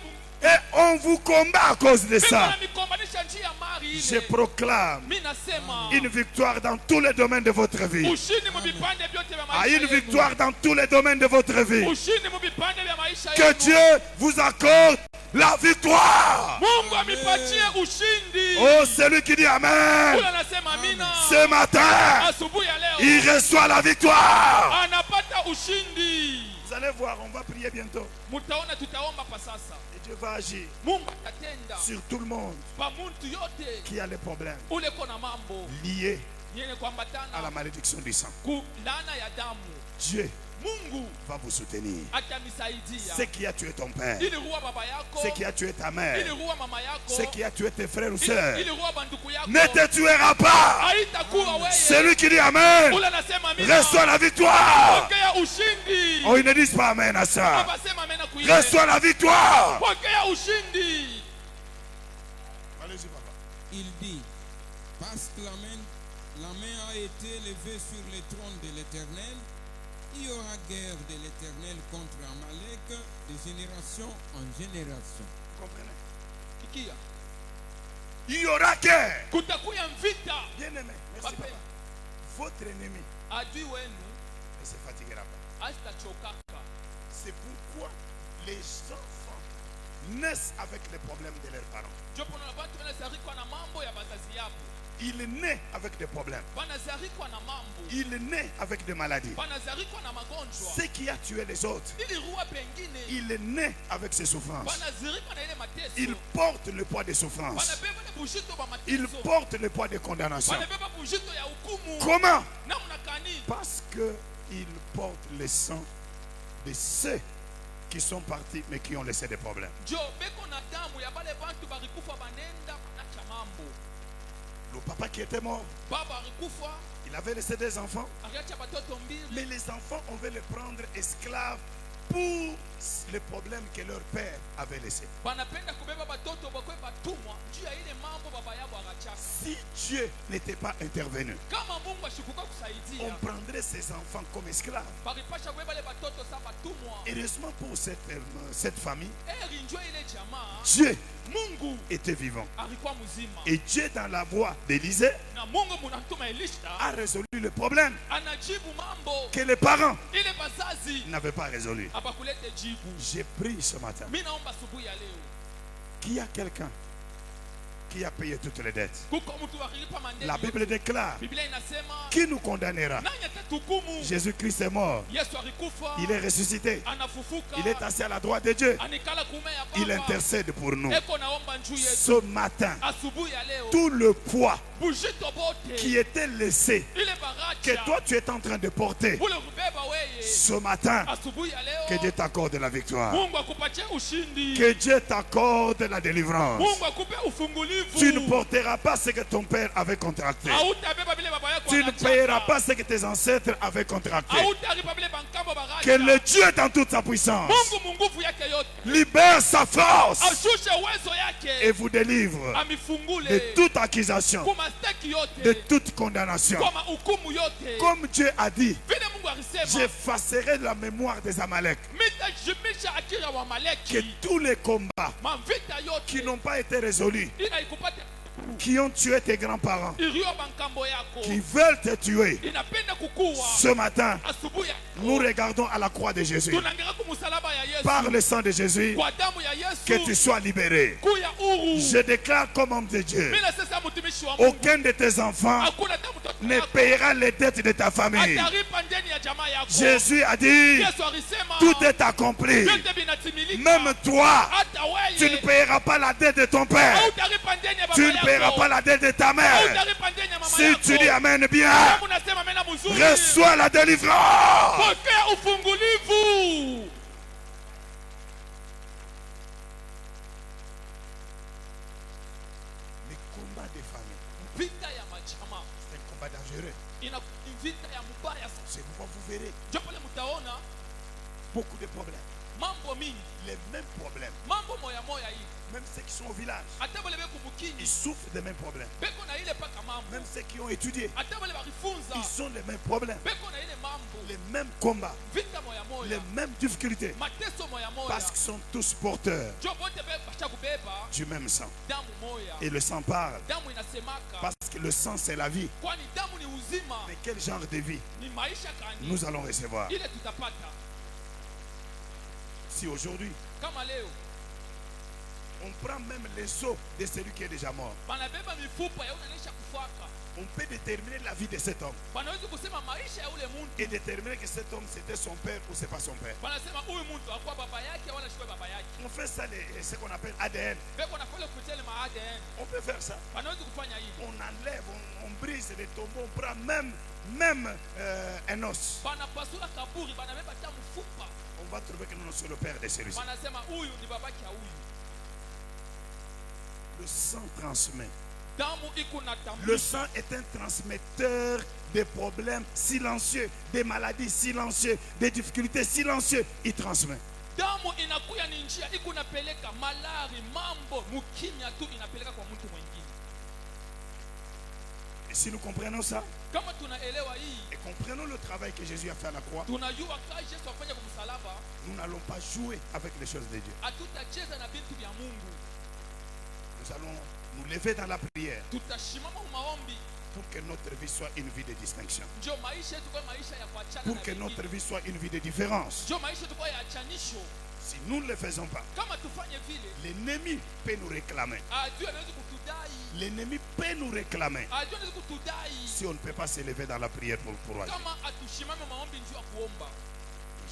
Speaker 1: et on vous combat à cause de
Speaker 3: Biko
Speaker 1: ça,
Speaker 3: na mikombanisha njia mari
Speaker 1: je
Speaker 3: ile.
Speaker 1: proclame
Speaker 3: Mimi nasema.
Speaker 1: une victoire dans tous les domaines de votre vie.
Speaker 3: Ushindi mubipande vyote vya
Speaker 1: Ah,
Speaker 3: maisha
Speaker 1: une
Speaker 3: yenu.
Speaker 1: victoire dans tous les domaines de votre vie.
Speaker 3: Ushindi mubipande vya maisha
Speaker 1: Que
Speaker 3: yenu.
Speaker 1: Dieu vous accorde la victoire.
Speaker 3: Mungu amipatie ushindi.
Speaker 1: Oh, celui qui dit Amen,
Speaker 3: Ula nasema amina.
Speaker 1: ce matin,
Speaker 3: Asubuhi ya leo.
Speaker 1: il reçoit la victoire.
Speaker 3: Anapata ushindi.
Speaker 1: Vous allez voir, on va prier bientôt.
Speaker 3: Mutaona tutaomba pa sasa.
Speaker 1: Et Dieu va agir
Speaker 3: Mungu atatenda.
Speaker 1: sur tout le monde
Speaker 3: Pa muntu yote.
Speaker 1: qui a les problèmes
Speaker 3: Ule kona mambo.
Speaker 1: liés
Speaker 3: Yenye
Speaker 1: à la
Speaker 3: kuambatana.
Speaker 1: malédiction du sang.
Speaker 3: Ku laana ya damu.
Speaker 1: Dieu
Speaker 3: Mungu
Speaker 1: va vous soutenir.
Speaker 3: atamisaidia.
Speaker 1: Ce qui a tué ton père,
Speaker 3: Ili ruwa baba yako.
Speaker 1: ce qui a tué ta
Speaker 3: Ili
Speaker 1: mère,
Speaker 3: ruwa mama yako.
Speaker 1: ce qui a tué tes frères ou sœurs,
Speaker 3: Ili ruwa banduku yako.
Speaker 1: ne te tuera pas.
Speaker 3: Haitakuwa wewe.
Speaker 1: Celui qui dit Amen
Speaker 3: Ule anasema amina.
Speaker 1: reçoit la victoire.
Speaker 3: Pokea ushindi.
Speaker 1: Oh, ils ne disent pas Amen à ça.
Speaker 3: Baba sema amena kuile.
Speaker 1: Reçois la victoire.
Speaker 3: Pokea ushindi.
Speaker 1: Allez-y, papa.
Speaker 2: Il dit, parce que la main a été levée sur le trône de l'Éternel, il y aura guerre de l'Éternel contre Amalek de génération en génération.
Speaker 1: Comprenez?
Speaker 3: Kikia.
Speaker 1: Il y aura guerre.
Speaker 3: Kutakuya vita.
Speaker 1: Bien-aimé, merci papa. Votre ennemi
Speaker 3: Adui wenu
Speaker 1: ne se fatiguera pas.
Speaker 3: asitachokaka.
Speaker 1: C'est pourquoi les enfants naissent avec les problèmes de leurs parents.
Speaker 3: Jopo na bantu wanazarikwa na mambo ya bazazi yapo.
Speaker 1: Il naît avec des problèmes.
Speaker 3: Wanazarikwa na mambo.
Speaker 1: Il naît avec des maladies.
Speaker 3: Wanazarikwa na magonjwa.
Speaker 1: Ce qui a tué les autres,
Speaker 3: Ili ruwa pengine.
Speaker 1: il naît avec ses souffrances.
Speaker 3: Wanazirikwa na ile mateso.
Speaker 1: Il porte le poids des souffrances.
Speaker 3: Wanabeba na bujito ba
Speaker 1: Il
Speaker 3: mateso.
Speaker 1: porte le poids des condamnations.
Speaker 3: Wanabeba bujito ya hukumu.
Speaker 1: Comment?
Speaker 3: Namna kani?
Speaker 1: Parce qu'il porte le sang de ceux qui sont partis mais qui ont laissé des problèmes.
Speaker 3: Jo beko na damu ya bale bantu barikufa banenda na chamambo.
Speaker 1: Le papa qui était mort,
Speaker 3: Baba alikufa,
Speaker 1: il avait laissé des enfants,
Speaker 3: aliacha batoto mbili.
Speaker 1: mais les enfants, on veut les prendre esclaves pour les problèmes que leur père avait laissés.
Speaker 3: Banapenda kubeba batoto bakwe batumwa juu ya ile mambo baba yabo akachafa.
Speaker 1: Si Dieu n'était pas intervenu,
Speaker 3: Kama Mungu ashikuka
Speaker 1: on
Speaker 3: kusaidia,
Speaker 1: prendrait ces enfants comme esclaves.
Speaker 3: baripasha kubeba le batoto sa batumwa.
Speaker 1: Heureusement pour cette famille,
Speaker 3: Eri njoo ile jamaa,
Speaker 1: Dieu
Speaker 3: Mungu
Speaker 1: était vivant.
Speaker 3: alikuwa mzima.
Speaker 1: Et Dieu, dans la voix d'Élisée,
Speaker 3: Na Mungu munatuma Elisha,
Speaker 1: a résolu le problème
Speaker 3: anajibu mambo
Speaker 1: que les parents
Speaker 3: ile bazazi
Speaker 1: n'avaient pas résolu.
Speaker 3: abakulete jibu.
Speaker 1: J'ai pris ce matin
Speaker 3: Mimi naomba asubuhi ya leo.
Speaker 1: qu'il y a quelqu'un qui a payé toutes les dettes.
Speaker 3: Kuko mtu akilipa mandeni.
Speaker 1: La Bible déclare,
Speaker 3: Biblia inasema
Speaker 1: qui nous condamnera?
Speaker 3: nani atatuhukumu?
Speaker 1: Jésus-Christ est mort,
Speaker 3: Yesu alikufa,
Speaker 1: il est ressuscité,
Speaker 3: anafufuka,
Speaker 1: il est assis à la droite de Dieu,
Speaker 3: anikala kuume ya
Speaker 1: il
Speaker 3: Baba.
Speaker 1: intercède pour nous.
Speaker 3: Eko naomba njuu yetu.
Speaker 1: Ce matin,
Speaker 3: Asubuhi ya leo.
Speaker 1: tout le poids
Speaker 3: Bujito bote.
Speaker 1: qui était laissé,
Speaker 3: Ile baracha.
Speaker 1: que toi tu es en train de porter,
Speaker 3: Ule kubeba weye.
Speaker 1: Ce matin,
Speaker 3: Asubuhi ya
Speaker 1: que
Speaker 3: leo
Speaker 1: Dieu t'accorde la victoire.
Speaker 3: Mungu akupatie ushindi.
Speaker 1: Que Dieu t'accorde la délivrance.
Speaker 3: Mungu akupe ufungulivu.
Speaker 1: Tu ne porteras pas ce que ton père avait contracté.
Speaker 3: Hautabeba vile baba yako
Speaker 1: Tu ne
Speaker 3: anachapa.
Speaker 1: payeras pas ce que tes ancêtres avaient contracté.
Speaker 3: Hautalipa vile bankambo baracha.
Speaker 1: Que le Dieu dans toute sa puissance
Speaker 3: Mungu nguvu yake yote
Speaker 1: libère sa force
Speaker 3: ashushe uwezo
Speaker 1: et
Speaker 3: yake
Speaker 1: vous délivre
Speaker 3: amifungule
Speaker 1: de toute accusation,
Speaker 3: kwa mastaki
Speaker 1: de
Speaker 3: yote
Speaker 1: toute condamnation.
Speaker 3: kwa mahukumu yote.
Speaker 1: Comme Dieu a dit,
Speaker 3: Vile Mungu alisema
Speaker 1: j'effacerai la mémoire des Amalek.
Speaker 3: mitajimisha akili ya
Speaker 1: Que
Speaker 3: Wamaleki.
Speaker 1: tous les combats
Speaker 3: Mavita
Speaker 1: qui
Speaker 3: yote
Speaker 1: n'ont pas été résolus,
Speaker 3: ina ikupate
Speaker 1: qui ont tué tes grands-parents,
Speaker 3: iliyo bankambo yako
Speaker 1: qui veulent te tuer,
Speaker 3: inapenda kukua.
Speaker 1: ce matin,
Speaker 3: Asubuhi
Speaker 1: nous regardons à la croix de Jésus.
Speaker 3: tunaangalia kumsalaba ya Yesu.
Speaker 1: Par le sang de Jésus,
Speaker 3: Kwa damu ya
Speaker 1: que tu
Speaker 3: Yesu
Speaker 1: sois libéré.
Speaker 3: kuya uru.
Speaker 1: Je déclare comme homme de Dieu,
Speaker 3: Bila sasa mtumishi wa Mungu
Speaker 1: aucun de tes enfants
Speaker 3: hakuna hata mtoto
Speaker 1: ne
Speaker 3: wako
Speaker 1: payera les dettes de ta famille.
Speaker 3: ataripa ndeni ya jamaa yako.
Speaker 1: Jésus a dit,
Speaker 3: Yesu alisema
Speaker 1: tout est accompli.
Speaker 3: vyote vinatimilika.
Speaker 1: Même toi,
Speaker 3: Hata
Speaker 1: tu ne
Speaker 3: wewe
Speaker 1: payeras pas la dette de ton père.
Speaker 3: hautaripa ndeni ya
Speaker 1: Tu
Speaker 3: baba
Speaker 1: ne payeras
Speaker 3: yako.
Speaker 1: pas la dette de ta mère.
Speaker 3: Hautaripa ndeni ya mama
Speaker 1: Si
Speaker 3: yako.
Speaker 1: tu dis Amen bien,
Speaker 3: Kama unasema mena mzuri.
Speaker 1: reçois la délivrance.
Speaker 3: Pokea ufungulivu.
Speaker 1: Les combats des familles,
Speaker 3: Vita ya majamaa
Speaker 1: c'est un combat dangereux.
Speaker 3: ina vita ya mbaya sana.
Speaker 1: C'est pourquoi vous verrez
Speaker 3: Ndio pale mtaona
Speaker 1: beaucoup de problèmes.
Speaker 3: mambo mingi,
Speaker 1: Les mêmes problèmes.
Speaker 3: mambo moya moya hii.
Speaker 1: Même ceux qui sont au village,
Speaker 3: Hata wale beko
Speaker 1: ils
Speaker 3: mukini
Speaker 1: souffrent des mêmes problèmes.
Speaker 3: beko na ile paka mambo.
Speaker 1: Même ceux qui ont étudié,
Speaker 3: Hata wale barifunza
Speaker 1: ils ont les mêmes problèmes.
Speaker 3: beko na ile mambo.
Speaker 1: Les mêmes combats,
Speaker 3: Vita moya
Speaker 1: les
Speaker 3: moya.
Speaker 1: mêmes difficultés.
Speaker 3: Mateso moya moya.
Speaker 1: Parce qu'ils sont tous porteurs
Speaker 3: Ndio bote basha kubeba
Speaker 1: du même sang.
Speaker 3: damu moya.
Speaker 1: Et le sang parle.
Speaker 3: Damu inasemaka.
Speaker 1: Parce que le sang, c'est la vie.
Speaker 3: Kwani damu ni uzima.
Speaker 1: Mais quel genre de vie
Speaker 3: Ni maisha kani.
Speaker 1: nous allons recevoir?
Speaker 3: Ile tutapata.
Speaker 1: Si aujourd'hui,
Speaker 3: Kama leo
Speaker 1: on prend même les os de celui qui est déjà mort,
Speaker 3: banabeba mifupa ya ule anaisha kufaka.
Speaker 1: on peut déterminer la vie de cet homme
Speaker 3: Banaweza kusema maisha ya ule muntu.
Speaker 1: et déterminer que cet homme c'était son père ou c'est pas son père.
Speaker 3: Banasema huyu muntu akuwa baba yake wala shikwe baba yake.
Speaker 1: On fait ça, ce qu'on appelle ADN.
Speaker 3: Beko na kule kupitia ile ADN.
Speaker 1: On peut faire ça.
Speaker 3: Banaweza kufanya hivi.
Speaker 1: On enlève, on brise les tombeaux, on prend même un os.
Speaker 3: Banapasula kaburi, banabeba hata mfupa.
Speaker 1: On va trouver que nous sommes le père de celui-ci.
Speaker 3: Banasema huyu ni babake ya huyu.
Speaker 1: Le sang transmet.
Speaker 3: Damu iko na
Speaker 1: Le
Speaker 3: tambi.
Speaker 1: sang est un transmetteur des problèmes silencieux, des maladies silencieuses, des difficultés silencieuses. Il transmet.
Speaker 3: Damu inakuya ni njia iko napeleka malari mambo mukimya tu inapeleka kwa mtu mwingine.
Speaker 1: Et si nous comprenons ça,
Speaker 3: Kama tunaelewa hii,
Speaker 1: et comprenons le travail que Jésus a fait à la croix,
Speaker 3: tunajua kazi Yesu afanya kwa msalaba,
Speaker 1: nous n'allons pas jouer avec les choses de Dieu.
Speaker 3: hatutacheza na vitu vya Mungu.
Speaker 1: Nous allons nous lever dans la prière
Speaker 3: Tutashimama maombi
Speaker 1: pour que notre vie soit une vie de distinction.
Speaker 3: ndio maisha yetu kwa maisha ya kuachana
Speaker 1: Pour
Speaker 3: na
Speaker 1: que notre
Speaker 3: vingine.
Speaker 1: vie soit une vie de différence.
Speaker 3: Ndio maisha yetu kwa ya achanisho.
Speaker 1: Si nous ne le faisons pas,
Speaker 3: Kama tufanye vile,
Speaker 1: l'ennemi peut nous réclamer.
Speaker 3: adui anaweza kutudai.
Speaker 1: L'ennemi peut nous réclamer
Speaker 3: Adui anaweza kutudai
Speaker 1: si on ne peut pas se lever dans la prière pour agir.
Speaker 3: kama atushimame maombi ndio ya kuomba.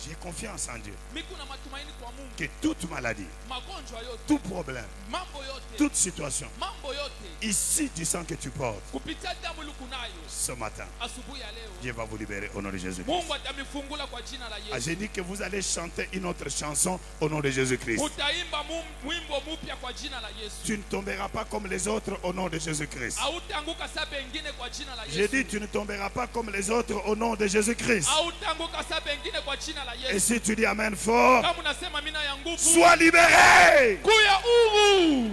Speaker 1: J'ai confiance en Dieu.
Speaker 3: Mimi kuna matumaini kwa Mungu.
Speaker 1: Que toute maladie,
Speaker 3: Magonjwa yote,
Speaker 1: tout problème,
Speaker 3: mambo yote,
Speaker 1: toute situation,
Speaker 3: mambo yote
Speaker 1: ici du sang que tu portes,
Speaker 3: kupitia damu lukunayo
Speaker 1: ce matin,
Speaker 3: asubuhi ya leo,
Speaker 1: Dieu va vous libérer au nom de Jésus-Christ.
Speaker 3: Mungu atamifungula kwa jina la
Speaker 1: Ah,
Speaker 3: Yesu.
Speaker 1: j'ai dit que vous allez chanter une autre chanson au nom de Jésus-Christ.
Speaker 3: Utaimba wimbo mpya kwa jina la Yesu.
Speaker 1: Tu ne tomberas pas comme les autres au nom de Jésus-Christ.
Speaker 3: Hautaanguka saa pengine kwa jina la
Speaker 1: J'ai
Speaker 3: Yesu.
Speaker 1: dit tu ne tomberas pas comme les autres au nom de Jésus-Christ.
Speaker 3: Hautaanguka saa pengine kwa jina la
Speaker 1: Et
Speaker 3: Yesu.
Speaker 1: si tu dis Amen fort,
Speaker 3: Kama unasema mina ya nguvu,
Speaker 1: sois libéré.
Speaker 3: kuya huru.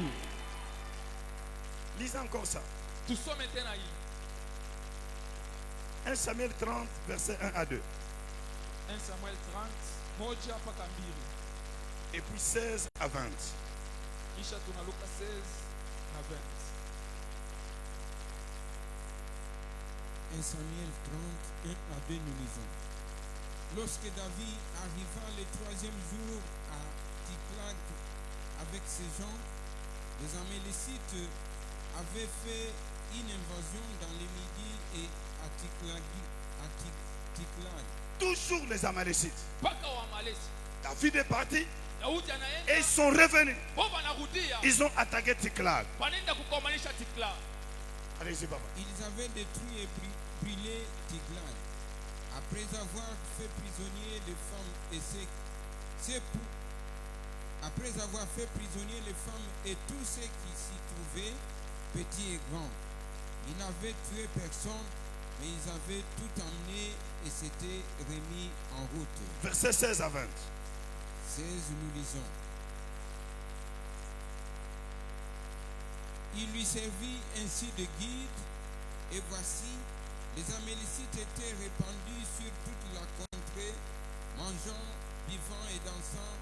Speaker 1: Lisez encore ça.
Speaker 3: Tusome tena hii.
Speaker 1: 1 Samuel 30, versets 1 à 2.
Speaker 3: 1 Samuel 30, moja mpaka 2.
Speaker 1: Et puis 16 à 20.
Speaker 3: Kisha tuna Luka 16 na 20.
Speaker 2: 1 Samuel 30, 1 à 2, nous lisons. Lorsque David arriva le 3e jour à Tiklag avec ses gens, les Amélécites avaient fait une invasion dans les Midi et à Tiklag.
Speaker 1: Toujours les Amalécites.
Speaker 3: Paka wa Malesi.
Speaker 1: David est parti
Speaker 3: Daudi
Speaker 1: et
Speaker 3: anaenda.
Speaker 1: ils sont revenus.
Speaker 3: Wao wanarudia.
Speaker 1: Ils ont attaqué Tiklag.
Speaker 3: Wanaenda kukomanisha Tikla.
Speaker 1: Allez-y, papa.
Speaker 2: Ils avaient détruit et brûlé Tiklag. Après avoir fait prisonnier les femmes après avoir fait prisonnier les femmes et tous ceux qui s'y trouvaient, petits et grands, ils n'avaient tué personne, mais ils avaient tout emmené et s'étaient remis en route.
Speaker 1: Versets 16 à 20.
Speaker 2: 16, nous lisons. Il lui servit ainsi de guide, et voici, les Amélécites étaient répandus sur toute la contrée, mangeant, buvant et dansant,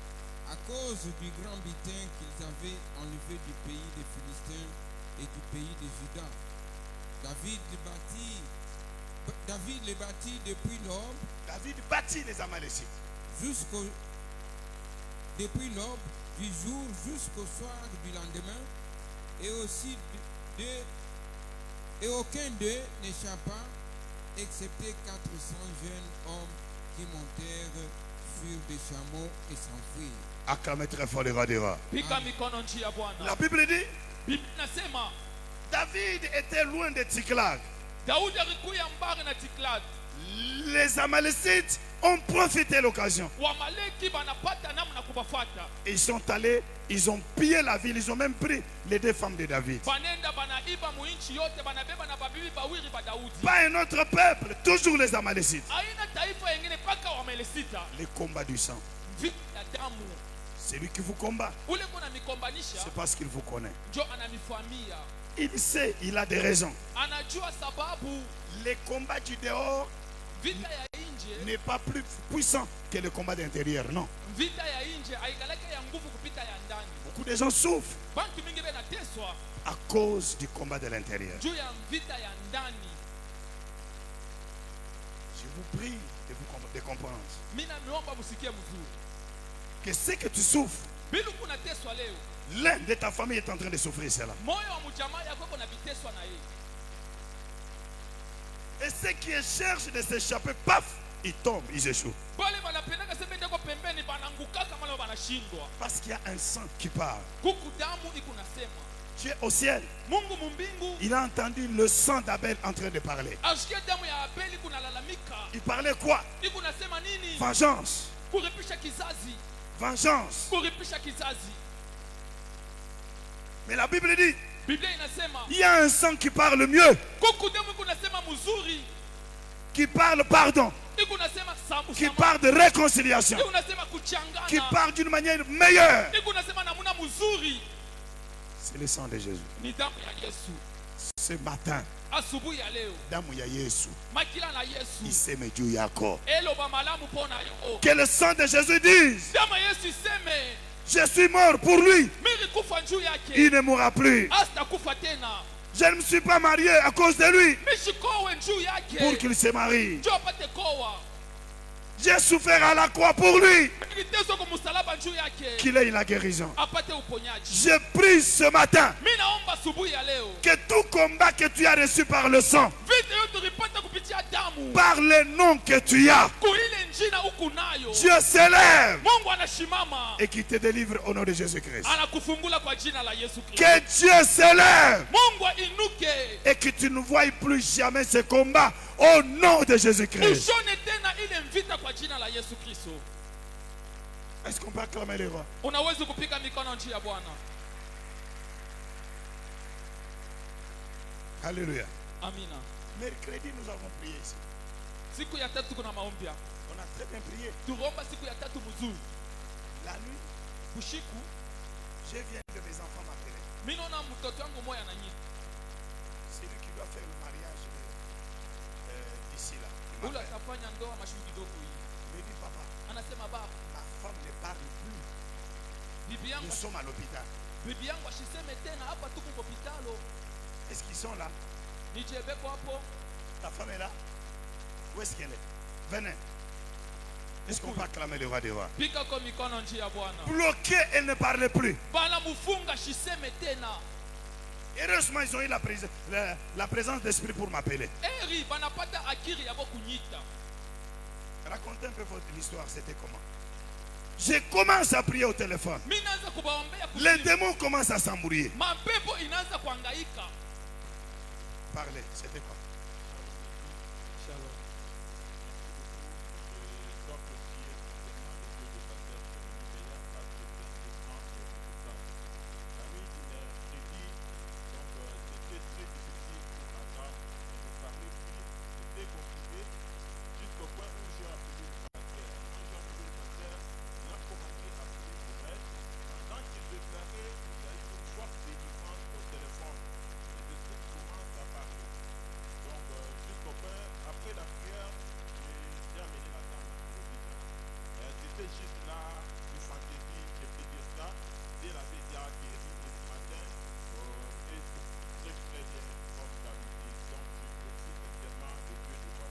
Speaker 2: à cause du grand butin qu'ils avaient enlevé du pays des Philistins et du pays de Juda. David les bâtit depuis l'aube.
Speaker 1: David bâtit les Amalécites.
Speaker 2: Depuis l'aube du jour jusqu'au soir du lendemain, et aussi et aucun d'eux n'échappa, excepté 400 jeunes hommes qui montèrent sur des chameaux et s'enfuirent.
Speaker 1: Acclamez très fort les rois des rois.
Speaker 3: Pika mikono nchi ya Bwana.
Speaker 1: La Bible dit,
Speaker 3: Biblia inasema
Speaker 1: David était loin de Tsiklag.
Speaker 3: Daudi alikuya mbali na Tiklat.
Speaker 1: Les Amalécites ont profité de l'occasion.
Speaker 3: Wamaleki banapata namna kubafuata.
Speaker 1: Ils sont allés, ils ont pillé la ville, ils ont même pris les deux femmes de David.
Speaker 3: Banenda banaiba mu nchi yote banabeba na babibi bawili ba Daudi.
Speaker 1: Pas un autre peuple, toujours les Amalécites.
Speaker 3: Aina taifa yengine paka Wamelesita.
Speaker 1: Les combats du sang.
Speaker 3: Vita ya damu.
Speaker 1: C'est lui qui vous combat.
Speaker 3: Ule kuna mikombanisha.
Speaker 1: C'est parce qu'il vous connaît.
Speaker 3: Jo ananifahamia.
Speaker 1: Il sait, il a des raisons.
Speaker 3: Anajua sababu.
Speaker 1: Les combats du dehors
Speaker 3: Vita ya nje
Speaker 1: n'est pas plus puissant que le combat d'intérieur, non.
Speaker 3: Vita ya nje haigalaka ya nguvu kupita ya ndani.
Speaker 1: Beaucoup de gens souffrent
Speaker 3: Bantu mingi benateswa
Speaker 1: à cause du combat de l'intérieur.
Speaker 3: juu ya vita ya ndani.
Speaker 1: Je vous prie de comprendre
Speaker 3: Mina miomba musikie mzuri.
Speaker 1: que ce que tu souffres,
Speaker 3: Bilu kuna teswa leo.
Speaker 1: l'un de ta famille est en train de souffrir cela.
Speaker 3: Moyo wa mjamaa yako kuna biteswa na yeye.
Speaker 1: Et ceux qui cherchent de s'échapper, paf, ils tombent, ils échouent.
Speaker 3: Bale banapendaka sema ndeko pembeni banangukaka mala banashindwa.
Speaker 1: Parce qu'il y a un sang qui parle.
Speaker 3: Kuku damu ikunasema.
Speaker 1: Dieu au ciel,
Speaker 3: Mungu mumbingu
Speaker 1: il a entendu le sang d'Abel en train de parler.
Speaker 3: ashikia damu ya Abeli kunalalamika.
Speaker 1: Il parlait quoi?
Speaker 3: Ikunasema nini?
Speaker 1: Vengeance,
Speaker 3: Kuripisha kizazi.
Speaker 1: vengeance.
Speaker 3: Kuripisha kizazi.
Speaker 1: Mais la Bible dit,
Speaker 3: Biblia inasema
Speaker 1: il y a un sang qui parle mieux,
Speaker 3: kuku damu ikunasema mzuri.
Speaker 1: qui parle pardon,
Speaker 3: Ikunasema samu
Speaker 1: qui
Speaker 3: sama.
Speaker 1: parle de réconciliation,
Speaker 3: Ikunasema kuchangana.
Speaker 1: qui parle d'une manière meilleure.
Speaker 3: Ikunasema namuna mzuri.
Speaker 1: C'est le sang de Jésus.
Speaker 3: Ni damu ya Yesu.
Speaker 1: Ce matin,
Speaker 3: Asubuhi ya leo
Speaker 1: damu ya Yesu
Speaker 3: makila na Yesu
Speaker 1: iseme juu yako.
Speaker 3: eloba malamu pona yo.
Speaker 1: Que le sang de Jésus dise,
Speaker 3: Damu ya Yesu iseme
Speaker 1: je suis mort pour lui,
Speaker 3: mimi kufa juu yake.
Speaker 1: il ne mourra plus.
Speaker 3: Asta kufa tena.
Speaker 1: Je ne me suis pas marié à cause de lui
Speaker 3: Mishikowe juu
Speaker 1: pour
Speaker 3: yake.
Speaker 1: qu'il se marie.
Speaker 3: Jo apate koa.
Speaker 1: J'ai souffert à la croix pour lui,
Speaker 3: Niliteswa kwa msalaba juu yake.
Speaker 1: qu'il ait la guérison.
Speaker 3: Apate uponyaji.
Speaker 1: Je prie ce matin
Speaker 3: Mimi naomba asubuhi ya leo.
Speaker 1: que tout combat que tu as reçu par le sang,
Speaker 3: Vita yote ulipata kupitia damu.
Speaker 1: par le nom que tu as,
Speaker 3: Kuile njina huku nayo.
Speaker 1: Dieu s'élève
Speaker 3: Mungu anashimama.
Speaker 1: et qui te délivre au nom de Jésus-Christ.
Speaker 3: Anakufungula kwa jina la Yesu Kristo.
Speaker 1: Que Dieu s'élève
Speaker 3: Mungu ainuke.
Speaker 1: et que tu ne voies plus jamais ce combat au nom de Jésus-Christ.
Speaker 3: Ushone tena ile mvita kwa jina la Yesu Kristo.
Speaker 1: Est-ce qu'on peut acclamer les rois?
Speaker 3: Unaweza kupiga mikono nchi ya Bwana.
Speaker 1: Alléluia.
Speaker 3: Amina.
Speaker 1: Mercredi, nous avons prié ici.
Speaker 3: Siku ya tatu kuna maombi hapa.
Speaker 1: On a très bien prié.
Speaker 3: Tuomba siku ya tatu mzuri.
Speaker 1: La nuit,
Speaker 3: Kushiku
Speaker 1: je viens de mes enfants m'appeler.
Speaker 3: mimi naona mtoto wangu moya na nyinyi.
Speaker 1: C'est lui qui doit faire le mariage d'ici là. Il
Speaker 3: Ule
Speaker 1: m'appelle.
Speaker 3: atafanya ndoa mashuhudi kidogo hii.
Speaker 1: Il me dit, papa,
Speaker 3: Anasema baba,
Speaker 1: ma femme ne parle plus.
Speaker 3: bibi yangu
Speaker 1: Nous sommes à l'hôpital.
Speaker 3: ashiseme tena hapa tuko kwa hospitalo.
Speaker 1: Est-ce qu'ils sont là?
Speaker 3: Nijebeko hapo.
Speaker 1: Ta femme est là? Où est-ce qu'elle est? Venez. Est-ce qu'on peut acclamer le roi des rois?
Speaker 3: Pika kwa mikono nchi ya Bwana.
Speaker 1: Bloquée, elle ne parle plus.
Speaker 3: Bana mufunga shiseme tena.
Speaker 1: Heureusement, ils ont eu la présence d'esprit pour m'appeler.
Speaker 3: Eri banapata akiri yabo kunyita.
Speaker 1: Racontez un peu votre histoire, c'était comment? Je commence à prier au téléphone.
Speaker 3: Mimi naanza kubaombea
Speaker 1: Les
Speaker 3: kusimu.
Speaker 1: démons commencent à s'embrouiller.
Speaker 3: Mapepo inaanza kuhangaika.
Speaker 1: Parlez, c'était quoi?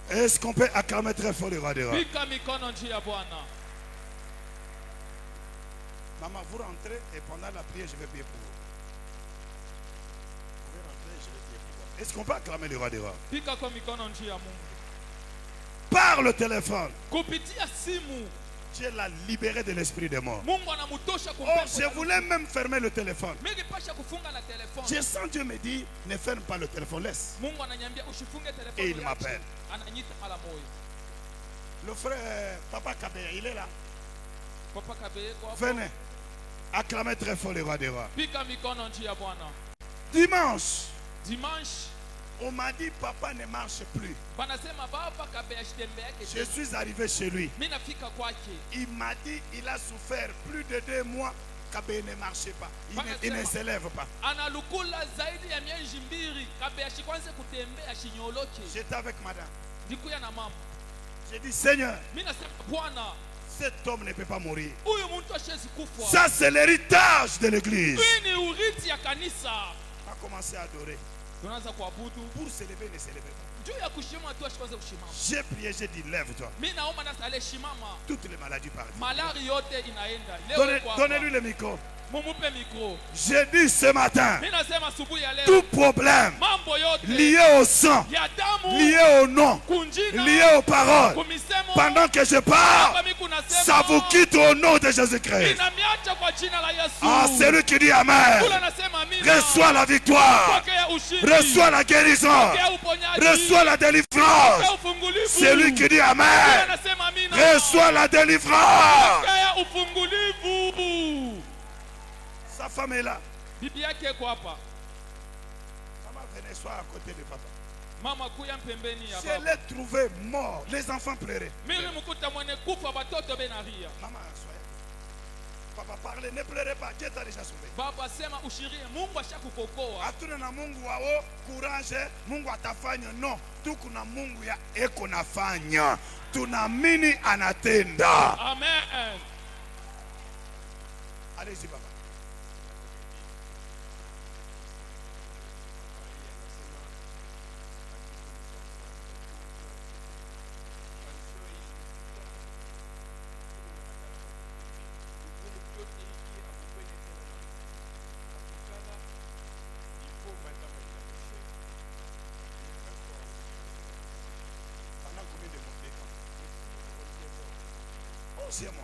Speaker 1: Est-ce qu'on peut acclamer très fort le roi des rois?
Speaker 3: Pika mikono juu ya Bwana.
Speaker 1: Maman, vous rentrez et pendant la prière, je vais prier pour vous. Vous pouvez rentrer, je vais prier pour vous. Est-ce qu'on peut acclamer le roi des rois?
Speaker 3: Pika kwa mikono juu ya Mungu.
Speaker 1: Par le téléphone,
Speaker 3: Kupitia simu,
Speaker 1: Dieu l'a libéré de l'esprit de mort.
Speaker 3: Mungu anamutosha
Speaker 1: Oh,
Speaker 3: kumpepo.
Speaker 1: je voulais même fermer le téléphone.
Speaker 3: Mimi pasha kufunga na telefoni.
Speaker 1: Je sens Dieu me dit, ne ferme pas le téléphone, laisse.
Speaker 3: Mungu ananiambia usifunge telefoni.
Speaker 1: Et il
Speaker 3: uache.
Speaker 1: m'appelle.
Speaker 3: Ananyita mara moja.
Speaker 1: Le frère Papa Kabeya, il est là.
Speaker 3: Papa Kabeye kwa hapo.
Speaker 1: Venez, acclamez très fort le roi des rois.
Speaker 3: Pika mikono juu ya Bwana.
Speaker 1: Dimanche,
Speaker 3: Dimanche
Speaker 1: on m'a dit, papa ne marche plus.
Speaker 3: banasema baba Kabeye shitembe yake.
Speaker 1: Je suis arrivé chez lui.
Speaker 3: Mimi nafika kwake.
Speaker 1: Il m'a dit, il a souffert plus de 2 mois. Kabeya ne marchait pas. Il ne s'élève pas.
Speaker 3: Analukula zaidi ya miezi 2 Kabeye shikwanze kutembea shinyoloche.
Speaker 1: J'étais avec madame.
Speaker 3: Nikuya na mama.
Speaker 1: J'ai dit, Seigneur,
Speaker 3: Mimi nasema Bwana,
Speaker 1: cet homme ne peut pas mourir.
Speaker 3: huyu mtu ashezi kufa.
Speaker 1: Ça, c'est l'héritage de l'église.
Speaker 3: Hii ni urithi ya kanisa.
Speaker 1: On a commencé à adorer.
Speaker 3: Tunaanza kuabudu.
Speaker 1: Pour s'élever, ne s'élevait pas.
Speaker 3: Juu ya kushimama tu ashikwanze kushimama.
Speaker 1: J'ai prié, j'ai dit, lève-toi.
Speaker 3: Mimi naomba na sale shimama.
Speaker 1: Toutes les maladies partent.
Speaker 3: Malari yote inaenda. Leo kwa
Speaker 1: Donnez-lui le micro.
Speaker 3: mumupe mikro.
Speaker 1: J'ai dit ce matin,
Speaker 3: Mimi nasema asubuhi ya
Speaker 1: tout
Speaker 3: leo
Speaker 1: problème
Speaker 3: mambo yote
Speaker 1: lié au sang,
Speaker 3: ya damu
Speaker 1: lié au nom,
Speaker 3: kunjina
Speaker 1: lié aux paroles,
Speaker 3: kumisemo
Speaker 1: pendant que je parle,
Speaker 3: hapa mimi kunasema
Speaker 1: ça vous quitte au nom de Jésus-Christ.
Speaker 3: inamiacha kwa jina la Yesu.
Speaker 1: Ah, celui qui dit Amen,
Speaker 3: Kula nasema amina.
Speaker 1: reçoit la victoire,
Speaker 3: Pokea ushindi.
Speaker 1: reçoit la guérison,
Speaker 3: Pokea uponyaji.
Speaker 1: reçoit la
Speaker 3: Pokea
Speaker 1: délivrance.
Speaker 3: ufungulivu.
Speaker 1: Celui qui dit
Speaker 3: Kula
Speaker 1: Amen,
Speaker 3: nasema amina.
Speaker 1: reçoit la délivrance.
Speaker 3: Pokea ufungulivu.
Speaker 1: Sa femme est là.
Speaker 3: Bibi yake iko hapa.
Speaker 1: Maman, venez, sois à côté de papa.
Speaker 3: Mama kuya pembeni ya
Speaker 1: Je
Speaker 3: baba.
Speaker 1: l'ai trouvé mort. Les enfants pleuraient.
Speaker 3: Mimi mkuta mwenye kufa watoto benaria.
Speaker 1: Maman, soyez. Papa, parlez, ne pleurez pas. Dieu t'a déjà sauvé.
Speaker 3: Baba sema ushirie, Mungu ashakukokoa.
Speaker 1: Hatuna na Mungu wao courage, Mungu atafanya. No, tuko na Mungu ya eko nafanya. Tunaamini anatenda.
Speaker 3: Amen.
Speaker 1: Allez-y papa. Pendant combien de mois? Oh, c'est moi.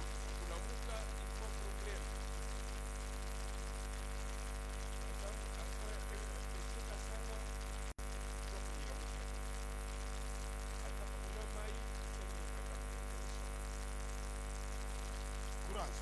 Speaker 1: Courage.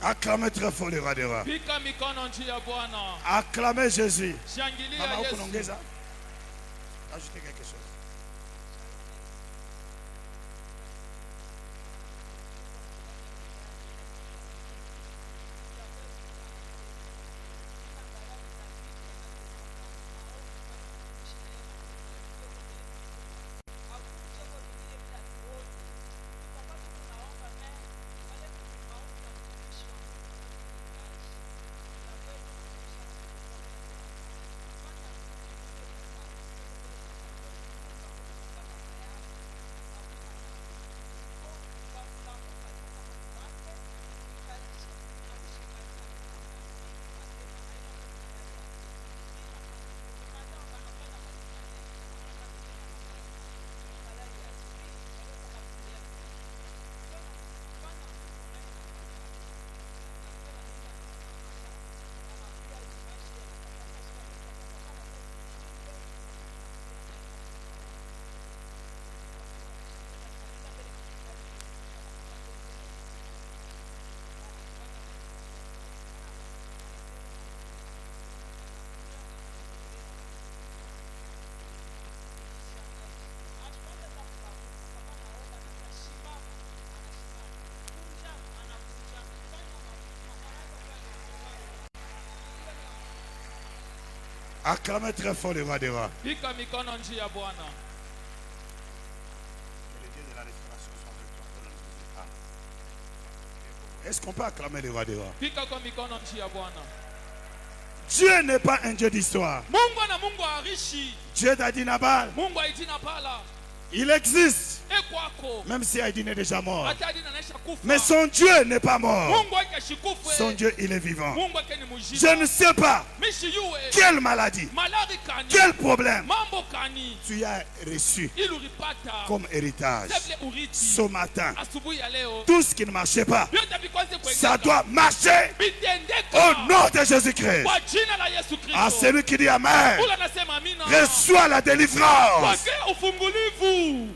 Speaker 1: Acclamez très fort le roi des rois.
Speaker 3: Pika mikono juu ya Bwana.
Speaker 1: Acclamez Jésus.
Speaker 3: Shangilia
Speaker 1: Maman,
Speaker 3: Yesu.
Speaker 1: ukunongeza? Ajoutez quelque chose. Acclamez très fort le roi des rois.
Speaker 3: Pika mikono njia ya Bwana.
Speaker 1: Est-ce qu'on peut acclamer le roi des rois?
Speaker 3: Pika kwa mikono njia ya Bwana.
Speaker 1: Dieu n'est pas un Dieu d'histoire.
Speaker 3: Mungu na Mungu arishi.
Speaker 1: Dieu d'Adi Nabal,
Speaker 3: Mungu aitina pala.
Speaker 1: il existe.
Speaker 3: Ekwako.
Speaker 1: Même si Aïdine est déjà mort.
Speaker 3: Atadi na naisha kufa.
Speaker 1: Mais son Dieu n'est pas mort.
Speaker 3: Mungu yake shikufu.
Speaker 1: Son Dieu, il est vivant.
Speaker 3: Mungu yake ni mujibu.
Speaker 1: Je ne sais pas
Speaker 3: Mishi yue.
Speaker 1: quelle maladie,
Speaker 3: Malari kani.
Speaker 1: quel problème
Speaker 3: Mambo kani.
Speaker 1: tu as reçu
Speaker 3: Iluripata.
Speaker 1: comme héritage
Speaker 3: Seble uriti.
Speaker 1: ce matin.
Speaker 3: Asubuhi ya leo.
Speaker 1: Tout ce qui ne marchait pas,
Speaker 3: Vyote vikwanze kuendeka.
Speaker 1: ça doit marcher
Speaker 3: Bitendeka.
Speaker 1: au nom de Jésus-Christ.
Speaker 3: Kwa jina la Yesu
Speaker 1: À
Speaker 3: Kristo.
Speaker 1: celui qui dit Amen,
Speaker 3: Ula nasema amina.
Speaker 1: reçoit la délivrance.
Speaker 3: Pokea ufungulivu.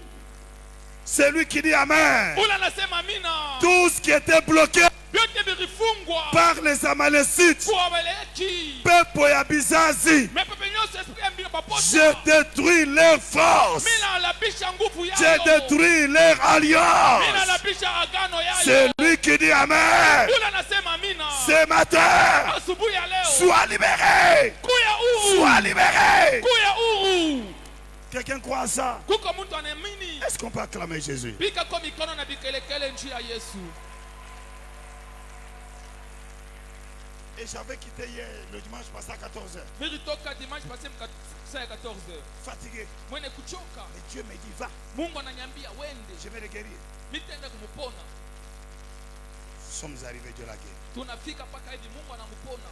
Speaker 1: Celui qui dit Amen,
Speaker 3: Ula nasema amina.
Speaker 1: tout ce qui était bloqué
Speaker 3: Vyote vilifungwa.
Speaker 1: par les Amalécites,
Speaker 3: Kwa Wamaleki.
Speaker 1: peuple ya Bizazi,
Speaker 3: Mepepe nyose esprit mbio pamoja.
Speaker 1: je détruis leurs forces.
Speaker 3: Mina labisha nguvu yao.
Speaker 1: J'ai détruit leur
Speaker 3: Mina
Speaker 1: alliance.
Speaker 3: labisha agano yao.
Speaker 1: Celui qui dit Amen,
Speaker 3: Ula nasema amina.
Speaker 1: ce matin,
Speaker 3: Asubuhi ya leo.
Speaker 1: sois libéré.
Speaker 3: Kuya uru.
Speaker 1: Sois libéré.
Speaker 3: Kuya uru.
Speaker 1: Quelqu'un croit à ça?
Speaker 3: Kuko mtu anaamini.
Speaker 1: Est-ce qu'on peut acclamer Jésus?
Speaker 3: Pika kwa mikono na bikelekele njia ya Yesu.
Speaker 1: Et j'avais quitté hier, le dimanche passé à 14h.
Speaker 3: Nilitoka dimanche passé saa ya 14h.
Speaker 1: Fatigué.
Speaker 3: Mwene kuchoka.
Speaker 1: Et Dieu me dit, va,
Speaker 3: Mungu ananiambia wende.
Speaker 1: je vais le guérir.
Speaker 3: Mitenda kumupona.
Speaker 1: Nous sommes arrivés, Dieu l'a guéri.
Speaker 3: Tunafika paka hivi Mungu anamupona.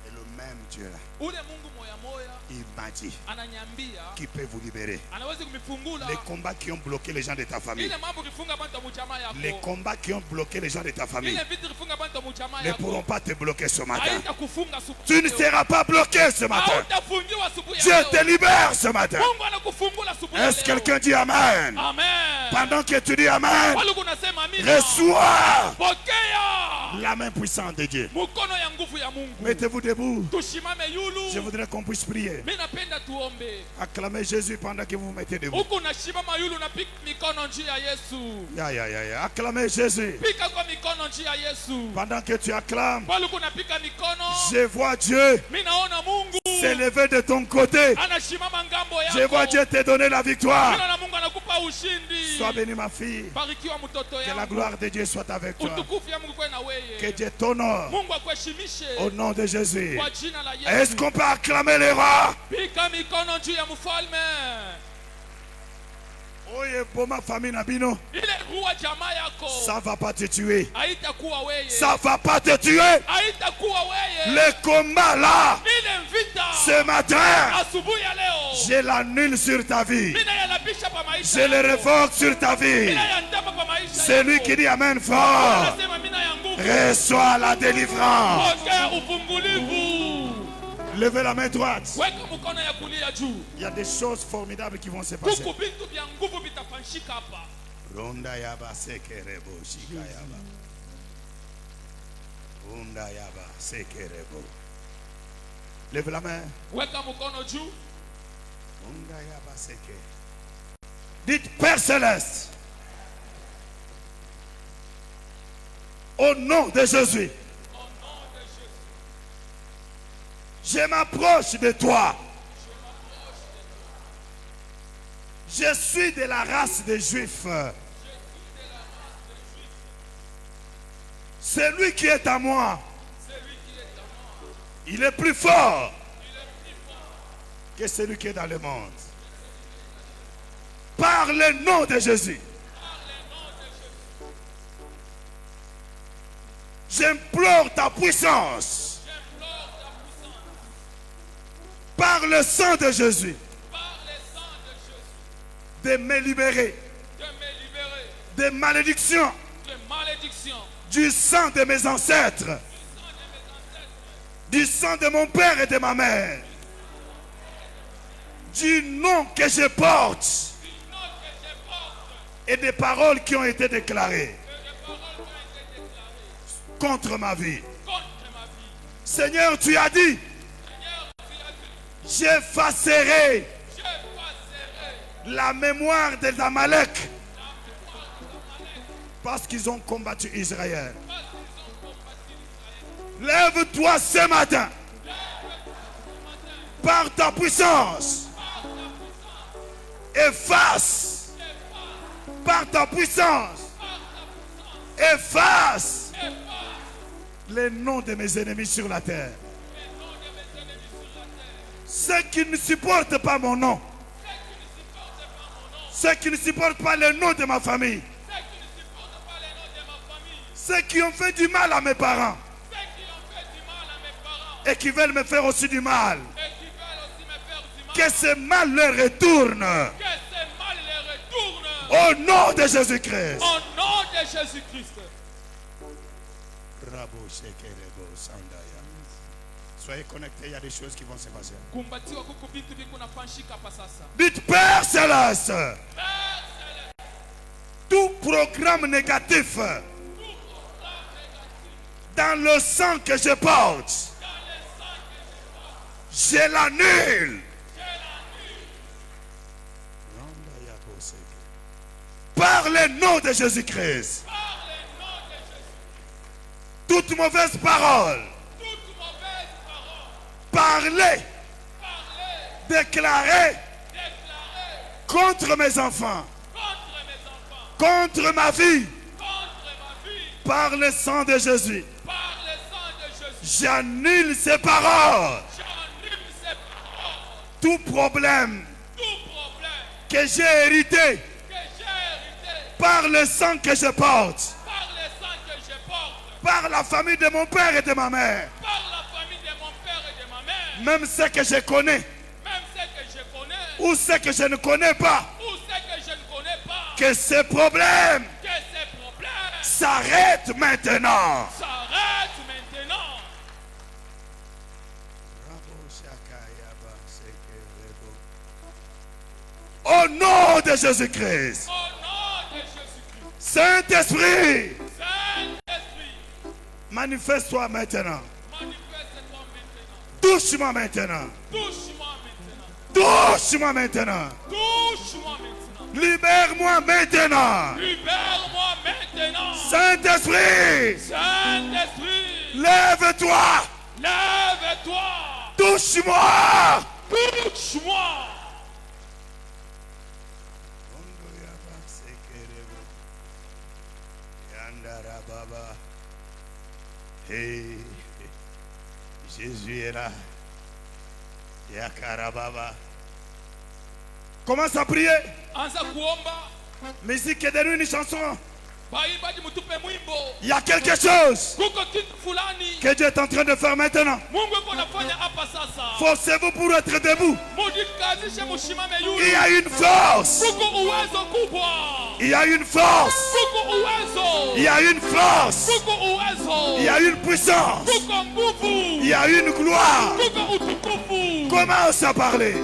Speaker 1: Et le même Dieu là,
Speaker 3: Ule Mungu moya moya
Speaker 1: il m'a dit
Speaker 3: ananiambia
Speaker 1: qu'il peut vous libérer.
Speaker 3: anaweza kumifungula.
Speaker 1: Les combats qui ont bloqué les gens de ta famille,
Speaker 3: Ile mambo kifunga bantu wa mchama
Speaker 1: les
Speaker 3: yako.
Speaker 1: combats qui ont bloqué les gens de ta famille
Speaker 3: Ile vitu kifunga bantu wa mchama
Speaker 1: ne pourront
Speaker 3: yako.
Speaker 1: pas te bloquer ce matin.
Speaker 3: Haita kufunga asubuhi.
Speaker 1: Tu ne seras pas bloqué ce matin.
Speaker 3: Hautafungiwa asubuhi ya
Speaker 1: Dieu
Speaker 3: leo.
Speaker 1: te libère ce matin.
Speaker 3: Mungu anakufungula asubuhi ya
Speaker 1: Est-ce que
Speaker 3: leo.
Speaker 1: quelqu'un dit Amen?
Speaker 3: Amen.
Speaker 1: Pendant que tu dis Amen,
Speaker 3: Wale kunasema amina.
Speaker 1: reçois
Speaker 3: Pokea
Speaker 1: la main puissante de Dieu.
Speaker 3: mkono ya nguvu ya Mungu.
Speaker 1: Mettez-vous debout.
Speaker 3: Tushimame yulu.
Speaker 1: Je voudrais qu'on puisse prier.
Speaker 3: Mimi napenda tuombe.
Speaker 1: Acclamez Jésus pendant que vous vous mettez debout.
Speaker 3: Huku unashimama yulu na pika mikono njia ya Yesu.
Speaker 1: Ya, ya, ya, ya. Acclamez Jésus.
Speaker 3: Pika kwa mikono njia ya Yesu.
Speaker 1: Pendant que tu acclames,
Speaker 3: Wale kunapika mikono.
Speaker 1: je vois Dieu
Speaker 3: Mimi naona Mungu
Speaker 1: s'élever de ton côté.
Speaker 3: anashimama ngambo yako.
Speaker 1: Je vois Dieu te donner la victoire.
Speaker 3: Mimi naona Mungu anakupa ushindi.
Speaker 1: Sois bénie ma fille.
Speaker 3: Barikiwa mtoto
Speaker 1: Que la
Speaker 3: yangu.
Speaker 1: gloire de Dieu soit avec toi.
Speaker 3: Utukufu ya Mungu kwa na
Speaker 1: Que
Speaker 3: wewe.
Speaker 1: Dieu t'honore
Speaker 3: Mungu akuheshimishe.
Speaker 1: au nom de Jésus.
Speaker 3: Kwa jina la
Speaker 1: Est-ce
Speaker 3: Yesu.
Speaker 1: qu'on peut acclamer les rois?
Speaker 3: Pika mikono juu ya mfalme.
Speaker 1: Oye, pour ma famille Nabino,
Speaker 3: Ile ruwa jamaa yako.
Speaker 1: ça va pas te tuer.
Speaker 3: Haitakuwa wewe.
Speaker 1: Ça va pas te tuer.
Speaker 3: Haitakuwa wewe.
Speaker 1: Le combat là,
Speaker 3: Ile vita.
Speaker 1: ce matin,
Speaker 3: Asubuhi ya leo.
Speaker 1: je l'annule sur ta vie.
Speaker 3: Mina yalabisha pa maisha.
Speaker 1: Je le
Speaker 3: yako.
Speaker 1: révoque sur ta vie.
Speaker 3: Mina yandama pa maisha.
Speaker 1: Celui
Speaker 3: yako.
Speaker 1: qui dit Amen fort,
Speaker 3: Anasema mina ya nguvu.
Speaker 1: reçoit la délivrance.
Speaker 3: Pokea ufungulivu.
Speaker 1: Levez la main droite.
Speaker 3: Weka mkono ya kulia juu.
Speaker 1: Il y a des choses formidables qui vont se passer.
Speaker 3: Kuku vitu vya nguvu vitafanyika hapa.
Speaker 1: Ronda yaba sekerebo shika yaba. Ronda yaba sekerebo. Lève la main.
Speaker 3: Weka mkono juu.
Speaker 1: Ronda yaba seke. Dites Père Céleste, au nom de Jésus, je m'approche de toi. Je suis de la race des Juifs. Celui qui est à moi, il est plus fort que celui qui est dans le monde. Par le nom de Jésus, j'implore ta puissance. Par le sang de Jésus, de me libérer des malédictions, du sang de mes ancêtres, du sang de mon père et de ma mère, du nom que je porte et des paroles qui ont été déclarées contre ma vie. Seigneur, tu as dit, j'effacerai la mémoire des Amalek parce qu'ils ont combattu Israël. Lève-toi ce matin Par ta puissance. Efface. Par ta puissance. Efface les noms de mes ennemis sur la terre. Ceux qui ne supportent pas mon nom. Ceux qui ne supportent pas le nom de ma famille. Ceux qui ont fait du mal à mes parents. Et qui veulent me faire aussi du mal. Que ce mal leur retourne. Au nom de Jésus-Christ.
Speaker 3: Au nom de Jésus-Christ.
Speaker 1: Soyez connectés, il y a des choses qui vont se passer.
Speaker 3: Kumbatiwa kuko vitu viko nafanyika hapa sasa.
Speaker 1: Dites Père Céleste. Tout programme négatif dans le sang que je porte, je l'annule. Par le nom de Jésus-Christ. Toute mauvaise parole. Parler. Déclarer. Contre mes enfants. Contre ma vie. Par le sang de Jésus. J'annule ces paroles. Tout problème que j'ai hérité par le sang que je porte, par la famille de mon père et de ma mère, même ce que je connais, ou ce que je ne connais pas, que ces problèmes s'arrêtent maintenant. Au nom de Jésus-Christ. Saint-Esprit, manifeste-toi maintenant. Touche-moi maintenant. Touche-moi maintenant. Libère-moi maintenant. Saint-Esprit, lève-toi. Touche-moi. Hey, Jésus est là. Yakarababa. Commence à prier. Musique est devenu une chanson. Il y a quelque chose que Dieu est en train de faire maintenant. Forcez-vous pour être debout. Il y a une force. Il y a une force. Il y a une force. Il y a une puissance. Il y a une gloire. Commence à parler.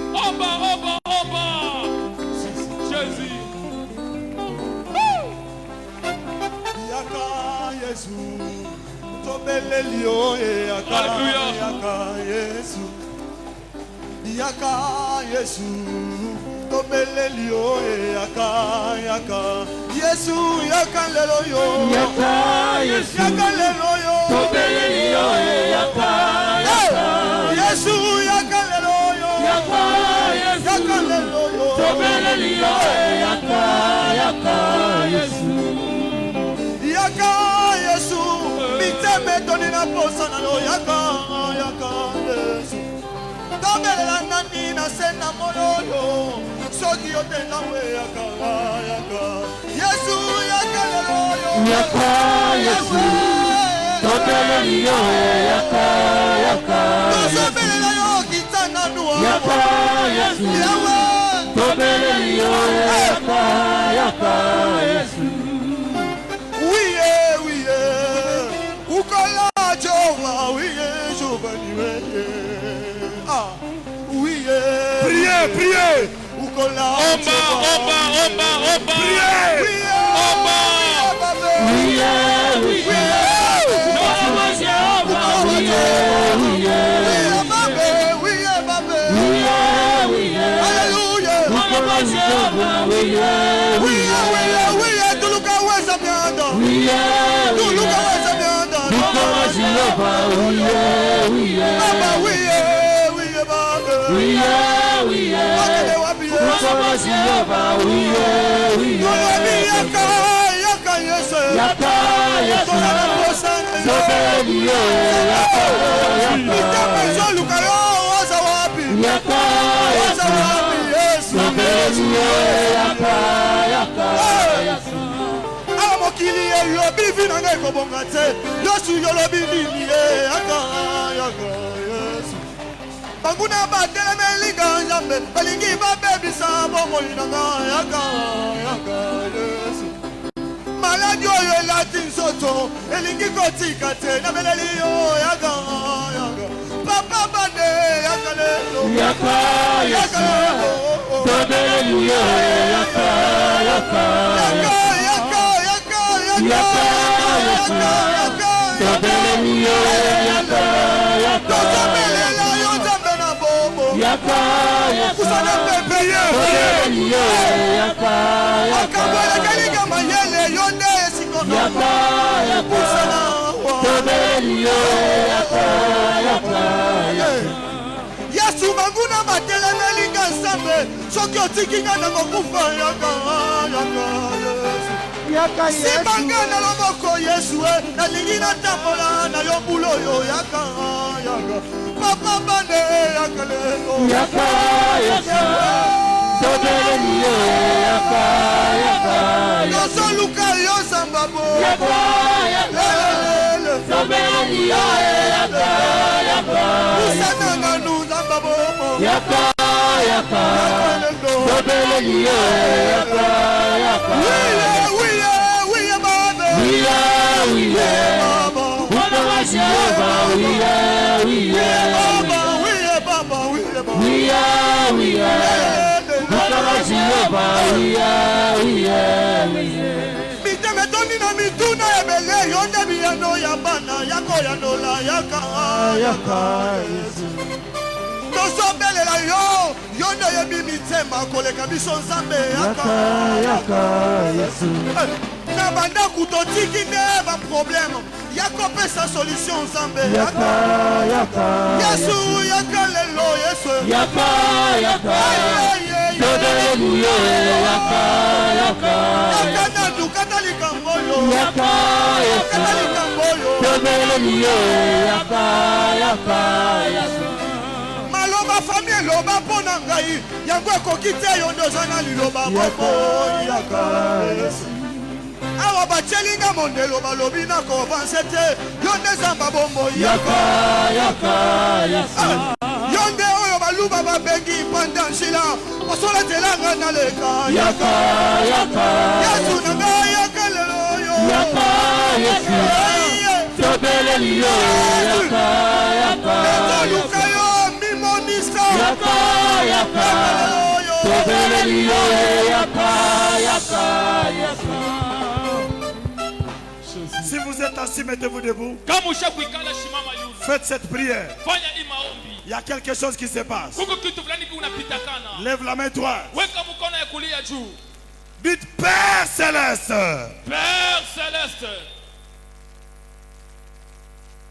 Speaker 3: Jésus.
Speaker 4: Yaka Yesu, Tobelelio yaka yaka Yesu yaka lelo yo yaka Yesu yaka lelo yo Tobelelio yaka yaka Yesu yaka lelo yo yaka Yesu yaka lelo yo Tobelelio yaka yaka Yesu yaka Yesu miteme donina posa na yo yaka yaka Yesu Tobelela nani na sena moloyo Soki yote na we yaka yaka Yesu yaka lelo yo yaka Yesu Tobeleli yo yaka yaka Tobelela yo kitana nuwa yaka Yesu Yawe Tobeleli yo yaka yaka Yesu Wiye Ukola jowa wiye jovani
Speaker 1: Priez, priez.
Speaker 3: Omba.
Speaker 1: Priez.
Speaker 4: Bakele wapi Yesu. Tolobi yaka Yesu. Tola na posanga yo. Mitema ezoluka yo oza wapi. Oza wapi Yesu. Awa mokili elobi vi na ngai kobonga te. Yesu yolobi nini yaka Yesu. Banguna batelemelinga Nzambe balingi babebisa bomoi na ngai yaka Yesu. Maladi oyo elati nzoto elingi kotika te nabeleli yo yaka papa bane yaka lelo tobeleli yo yaka tobeleli yo tozobelela yo Nzambe na bobo kusana pepeye akabwelekelinga mayele yo nde esikono kusana Yesu manguna batelemelinga Nzambe soki otikinga na kokufa yaka simanga na loboko Yesu nalingi natambola na yo mbulo oyo yaka papa bane yaka lelo yozoluka yo Zambabo usananga nu Zambabo mitemetoni na mituna ebele yo nde biyano ya bana yako yanola yaka tozobelela yo nde yebi mitema koleka biso Nzambe yaka na bandaku totiki nde baproblème yakopesa solution Nzambe Yesu yaka lelo Yesu yakanadu katalika mboyo maloba fami eloba mpo na ngai yango ekoki te yo nde oza na liloba moko awa batyelinga mondelo balobi nakobanse te yo nde Zamba bombo yo nde oyo baluba babengi panda nsila osoletelanga naleka Yesu na ngai yaka lelo oyo ezoluka yo mimonisa
Speaker 1: Si vous êtes assis, mettez-vous debout.
Speaker 3: kama ushakuikala shimama yule
Speaker 1: Faites cette prière.
Speaker 3: fanya hii maombi.
Speaker 1: Il y a quelque chose qui se passe.
Speaker 3: Kuko kitu fulani kunapitakana.
Speaker 1: Lève la main droite.
Speaker 3: Weka mkono ya kulia juu.
Speaker 1: Dites Père Céleste.
Speaker 3: Père Céleste,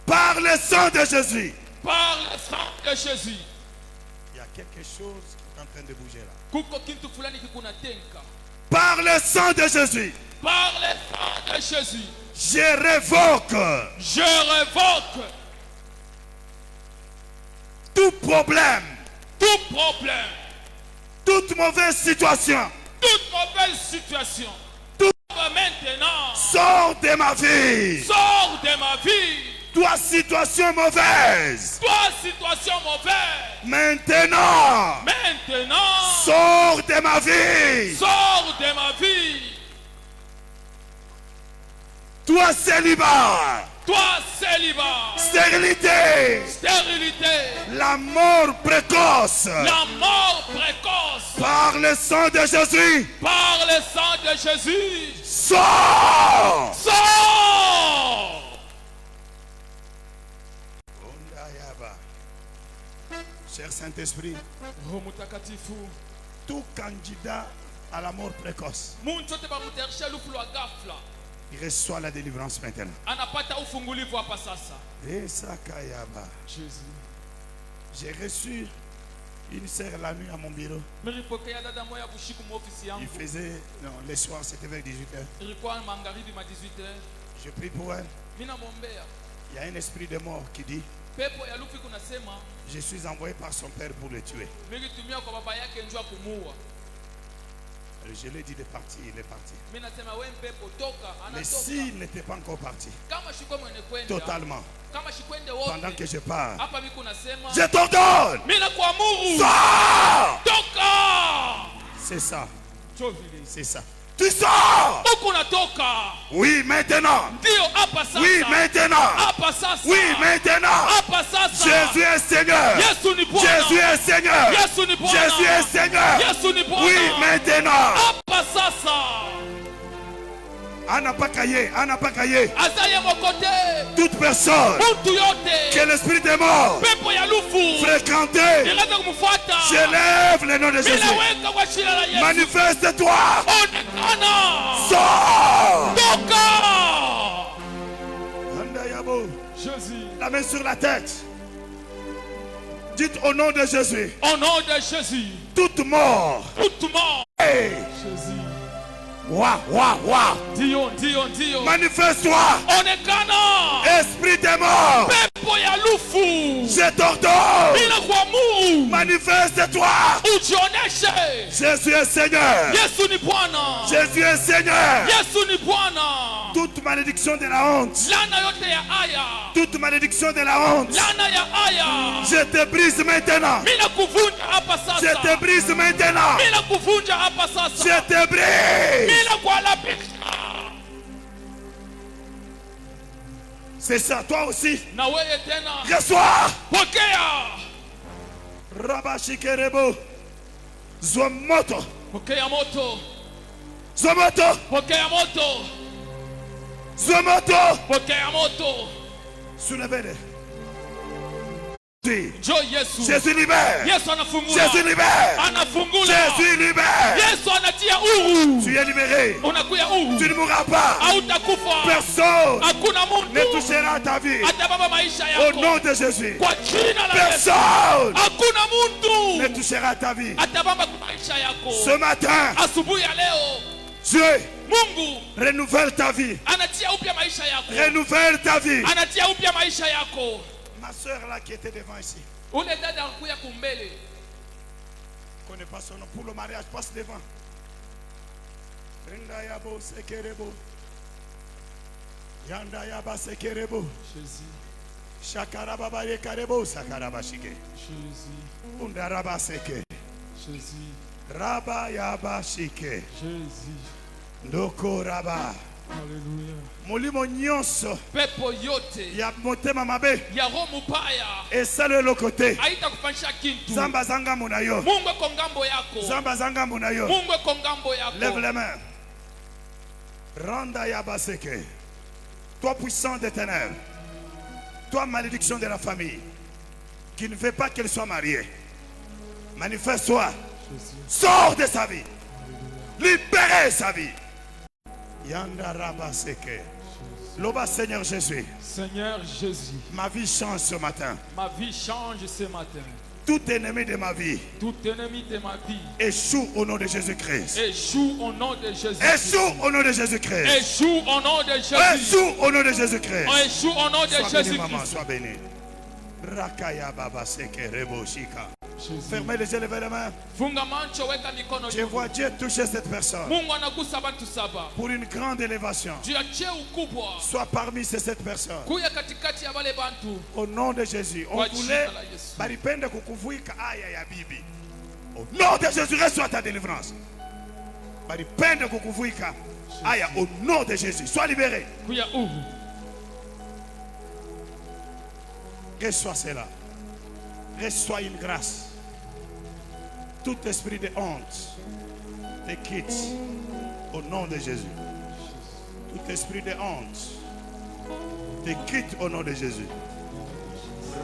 Speaker 1: Par le sang de Jésus.
Speaker 3: par le sang de Jésus.
Speaker 1: Il y a quelque chose qui est en train de bouger là.
Speaker 3: Kuko kitu fulani kikunatenka.
Speaker 1: Par le sang de Jésus.
Speaker 3: Par le sang de Jésus,
Speaker 1: Je révoque
Speaker 3: je révoque
Speaker 1: tout problème,
Speaker 3: tout problème,
Speaker 1: toute mauvaise situation.
Speaker 3: toute mauvaise situation.
Speaker 1: Tout
Speaker 3: maintenant,
Speaker 1: sort de ma vie.
Speaker 3: sors de ma vie.
Speaker 1: Toi, situation mauvaise.
Speaker 3: Toi, situation mauvaise,
Speaker 1: Maintenant,
Speaker 3: maintenant,
Speaker 1: sors de ma vie.
Speaker 3: sors de ma vie.
Speaker 1: Toi, célibat,
Speaker 3: Toi, célibat,
Speaker 1: stérilité,
Speaker 3: stérilité,
Speaker 1: la mort précoce.
Speaker 3: la mort précoce,
Speaker 1: Par le sang de Jésus,
Speaker 3: par le sang de Jésus,
Speaker 1: sors.
Speaker 3: sors.
Speaker 1: Cher Saint-Esprit,
Speaker 3: Roho Mtakatifu,
Speaker 1: tout candidat à la mort précoce,
Speaker 3: muntu yote bamutayarisha lufu lwa ghafla
Speaker 1: il reçoit la délivrance maintenant.
Speaker 3: anapata ufungulivu hapa sasa.
Speaker 1: Esakayaba.
Speaker 3: Jésus,
Speaker 1: J'ai reçu Une sœur la nuit à mon bureau.
Speaker 3: nilipokea dada moja bushiku mu ofisi
Speaker 1: Il
Speaker 3: yangu.
Speaker 1: faisait, non, les soirs c'était vers 18h.
Speaker 3: Ilikuwa magharibi ma 18h.
Speaker 1: Je prie pour elle.
Speaker 3: Mimi namwombea.
Speaker 1: Il y a un esprit de mort qui dit,
Speaker 3: Pepo ya lufi kunasema
Speaker 1: je suis envoyé par son père pour le tuer.
Speaker 3: nilitumia kwa baba yake njoo kumuua.
Speaker 1: Je lui ai dit de partir, il est parti.
Speaker 3: Mimi nasema wewe pepo toka,
Speaker 1: Mais
Speaker 3: anatoka.
Speaker 1: s'il n'était pas encore parti,
Speaker 3: Kama shiko mwenye kwenda.
Speaker 1: totalement,
Speaker 3: Kama shikwende
Speaker 1: pendant
Speaker 3: wote.
Speaker 1: que je pars,
Speaker 3: Hapa mimi kunasema
Speaker 1: je t'ordonne,
Speaker 3: mimi nakuamuru.
Speaker 1: sors!
Speaker 3: Toka!
Speaker 1: C'est ça,
Speaker 3: Njoo vile.
Speaker 1: c'est ça. Tu sors!
Speaker 3: Huku natoka.
Speaker 1: Oui, maintenant.
Speaker 3: Ndio hapa sasa.
Speaker 1: Oui, maintenant.
Speaker 3: Hapa sasa.
Speaker 1: Oui, maintenant.
Speaker 3: Hapa sasa.
Speaker 1: Jésus est Seigneur.
Speaker 3: Yesu ni Bwana.
Speaker 1: Jésus est Seigneur.
Speaker 3: Yesu ni Bwana.
Speaker 1: Jésus est Seigneur.
Speaker 3: Yesu ni Bwana.
Speaker 1: Oui, maintenant.
Speaker 3: Hapa sasa.
Speaker 1: Ana pas caillé, Ana pas caillé.
Speaker 3: Azaye mokote.
Speaker 1: Toute personne
Speaker 3: Mtu yote.
Speaker 1: que l'esprit des morts
Speaker 3: Pepo ya lufu.
Speaker 1: fréquentait,
Speaker 3: Ilaanza kumfuata.
Speaker 1: j'élève le nom de Jésus.
Speaker 3: Ninaweka kwa jina la Yesu.
Speaker 1: Manifeste-toi.
Speaker 3: Onekana.
Speaker 1: Sors.
Speaker 3: Toka.
Speaker 1: Andayabo.
Speaker 3: Jésus.
Speaker 1: La main sur la tête. Dites au nom de Jésus.
Speaker 3: Au nom de Jésus.
Speaker 1: Toute mort.
Speaker 3: Toute mort.
Speaker 1: Hey.
Speaker 3: Jésus.
Speaker 1: Wa.
Speaker 3: Ndio, ndio, ndio.
Speaker 1: Manifeste-toi.
Speaker 3: Onekana.
Speaker 1: Esprit des morts.
Speaker 3: Pepo ya lufu.
Speaker 1: Je t'ordonne.
Speaker 3: Ninakuamuru.
Speaker 1: Manifeste-toi.
Speaker 3: Ujioneshe.
Speaker 1: Jésus est Seigneur.
Speaker 3: Yesu ni Bwana.
Speaker 1: Jésus est Seigneur.
Speaker 3: Yesu ni Bwana.
Speaker 1: Toute malédiction de la honte.
Speaker 3: Lana yote ya aya.
Speaker 1: Toute malédiction de la honte.
Speaker 3: Lana ya aya.
Speaker 1: Je te brise maintenant.
Speaker 3: Mimi nakuvunja hapa sasa.
Speaker 1: Je te brise maintenant.
Speaker 3: Mimi nakuvunja hapa sasa.
Speaker 1: Je te brise.
Speaker 3: Mimi nakualabisha.
Speaker 1: C'est ça, toi aussi.
Speaker 3: Na wewe tena.
Speaker 1: Reçois.
Speaker 3: Pokea.
Speaker 1: Rabashikerebo. Zomoto.
Speaker 3: Pokea moto.
Speaker 1: Zomoto.
Speaker 3: Pokea moto.
Speaker 1: Zomoto.
Speaker 3: Pokea moto.
Speaker 1: Soulevez-les.
Speaker 3: Njoo Yesu.
Speaker 1: Jésus libère.
Speaker 3: Yesu anafungula.
Speaker 1: Jésus libère.
Speaker 3: Anafungula.
Speaker 1: Jésus libère.
Speaker 3: Yesu anatia huru.
Speaker 1: Tu es libéré.
Speaker 3: Unakuya huru.
Speaker 1: Tu ne mourras pas.
Speaker 3: Hautakufa.
Speaker 1: Personne
Speaker 3: Hakuna
Speaker 1: ne
Speaker 3: mtu
Speaker 1: touchera à ta vie.
Speaker 3: atababa maisha
Speaker 1: Au
Speaker 3: yako.
Speaker 1: nom de Jésus.
Speaker 3: Kwa jina la Yesu.
Speaker 1: Personne
Speaker 3: Hakuna
Speaker 1: ne
Speaker 3: mtu
Speaker 1: touchera à ta vie.
Speaker 3: atababa maisha yako.
Speaker 1: Ce matin,
Speaker 3: Asubuhi ya leo
Speaker 1: Dieu
Speaker 3: Mungu
Speaker 1: renouvelle ta vie.
Speaker 3: anatia upya maisha yako.
Speaker 1: Renouvelle ta vie.
Speaker 3: Anatia upya maisha yako.
Speaker 1: Ma soeur là qui était devant ici,
Speaker 3: Ule dada anakuya kumbele.
Speaker 1: je ne connais pas son nom. Pour le mariage, passe devant. Rendayabo sekerebo. Yandayaba sekerebo.
Speaker 3: Jésus.
Speaker 1: Shakarababa yekarebo sakarabashike.
Speaker 3: Jésus.
Speaker 1: Undaraba seke.
Speaker 3: Jésus.
Speaker 1: Raba yaba shike.
Speaker 3: Jésus.
Speaker 1: Ndoko raba.
Speaker 3: Alléluia.
Speaker 1: Mulimo nyonso
Speaker 3: Pepo yote
Speaker 1: ya motema mabe
Speaker 3: ya roho mubaya
Speaker 1: esalelo kote.
Speaker 3: haitakufanyisha kitu.
Speaker 1: Zamba zanga muna yo.
Speaker 3: Mungu eko ngambo yako.
Speaker 1: Zamba zanga muna yo.
Speaker 3: Mungu eko ngambo
Speaker 1: Lève
Speaker 3: yako.
Speaker 1: les mains. Randa yabaseke. Toi puissant des ténèbres. Toi malédiction de la famille. Qui ne veut pas qu'elle soit mariée. Manifeste-toi. Sors de sa vie. Libérez sa vie. Yanda rabaseke. Loba Seigneur Jésus.
Speaker 3: Seigneur Jésus,
Speaker 1: Ma vie change ce matin.
Speaker 3: ma vie change ce matin.
Speaker 1: Tout ennemi de ma vie
Speaker 3: Tout ennemi de ma vie
Speaker 1: échoue au nom de Jésus-Christ.
Speaker 3: échoue au nom de Jésus.
Speaker 1: Échoue au nom de Jésus-Christ.
Speaker 3: Échoue au nom de Jésus.
Speaker 1: Échoue au nom de Jésus-Christ.
Speaker 3: Échoue au nom de
Speaker 1: Sois béni,
Speaker 3: Jésus.
Speaker 1: maman, sois béni. Rakaya baba seke rebo shika.
Speaker 3: Jésus.
Speaker 1: Fermez les yeux, levez les mains.
Speaker 3: Funga macho, weka mikono
Speaker 1: Je
Speaker 3: juu.
Speaker 1: vois Dieu toucher cette personne
Speaker 3: Mungu anagusa bantu saba.
Speaker 1: pour une grande élévation.
Speaker 3: Juu ya cheo kubwa.
Speaker 1: Sois parmi ces 7 personnes.
Speaker 3: Kuya katikati ya wale bantu.
Speaker 1: Au nom de Jésus, on
Speaker 3: Kwa
Speaker 1: voulait
Speaker 3: jina la Yesu.
Speaker 1: baripende kukuvuika aya ya bibi. Au nom de Jésus, reçois ta délivrance. Baripende kukuvuika aya au nom de Jésus. Sois libéré.
Speaker 3: Kuya huru.
Speaker 1: Reçois cela. Reçois une grâce. Tout esprit de honte te quitte au nom de Jésus. Tout esprit de honte te quitte au nom de Jésus.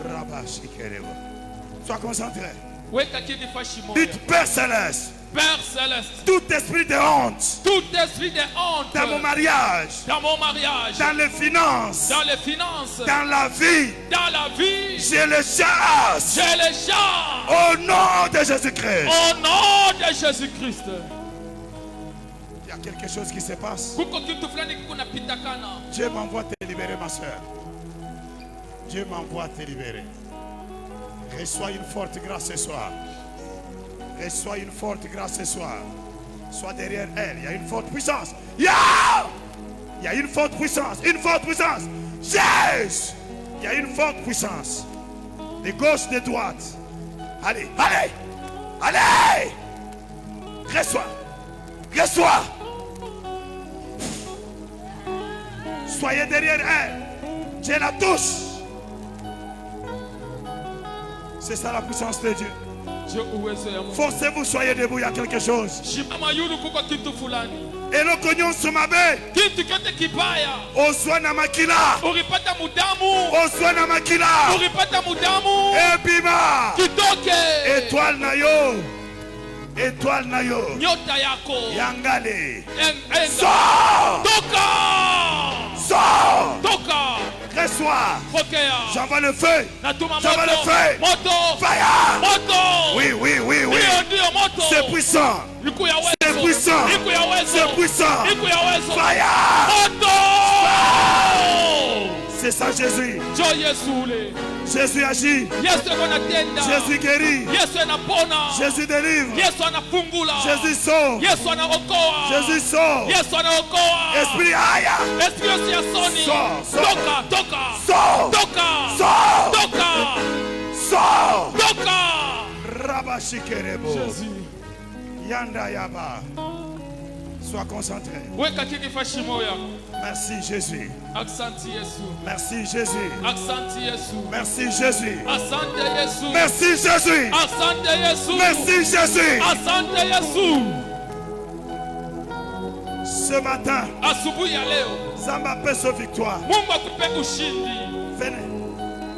Speaker 1: Rabba shikereba. Sois concentré.
Speaker 3: Weka kidi fashi moja.
Speaker 1: Dites Père Céleste,
Speaker 3: Père céleste,
Speaker 1: tout esprit de honte
Speaker 3: tout esprit de honte
Speaker 1: dans mon mariage,
Speaker 3: dans mon mariage,
Speaker 1: dans les finances,
Speaker 3: dans les finances,
Speaker 1: dans la vie, je le chasse
Speaker 3: je les chasse
Speaker 1: au nom de Jésus-Christ.
Speaker 3: au nom de Jésus-Christ.
Speaker 1: Il y a quelque chose qui se passe.
Speaker 3: Kuko kitu fulani kunapitakana.
Speaker 1: Dieu m'envoie te libérer, ma soeur. Dieu m'envoie te libérer. Reçois une forte grâce ce soir. Reçois une forte grâce ce soir. Sois derrière elle. Il y a une forte puissance. Yeah! Il y a une forte puissance. Une forte puissance. Yes! Il y a une forte puissance. De gauche, de droite. Allez, allez! Allez! Reçois. Reçois. Soyez derrière elle. Dieu la touche. C'est ça la puissance de Dieu. Forcez-vous, soyez debout, il y a quelque chose. Et le cognon sur ma baie. Oswana makila. Oswana makila. Et bima. Étoile nayo. Étoile nayo. Yangale. Sors. Sors. Reçois. J'envoie le feu. J'envoie le feu. Fire. Oui, oui, oui, oui. C'est puissant. C'est puissant. C'est puissant. Fire. C'est ça Jésus. Jésus agit. Jésus guérit. Jésus délivre. Jésus sauve. Jésus sauve. Esprit aïe. Sors. Sors. Sors. Rabashikerebo. Yanda yaba. Sois concentré. Merci Jésus. Merci Jésus. Merci Jésus. Merci Jésus. Merci Jésus. Ce matin, Zamba paie sa victoire. Venez.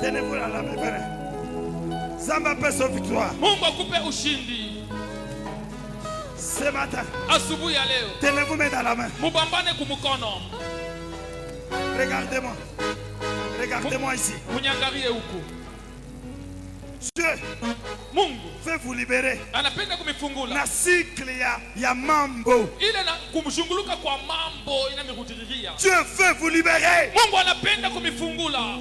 Speaker 1: Tenez-vous à la main. Venez. Zamba paie sa victoire. Ce matin, tenez-vous dans la main. Regardez-moi. Regardez-moi ici. Dieu veut vous libérer. Na cycle ya mambo. Dieu veut vous libérer.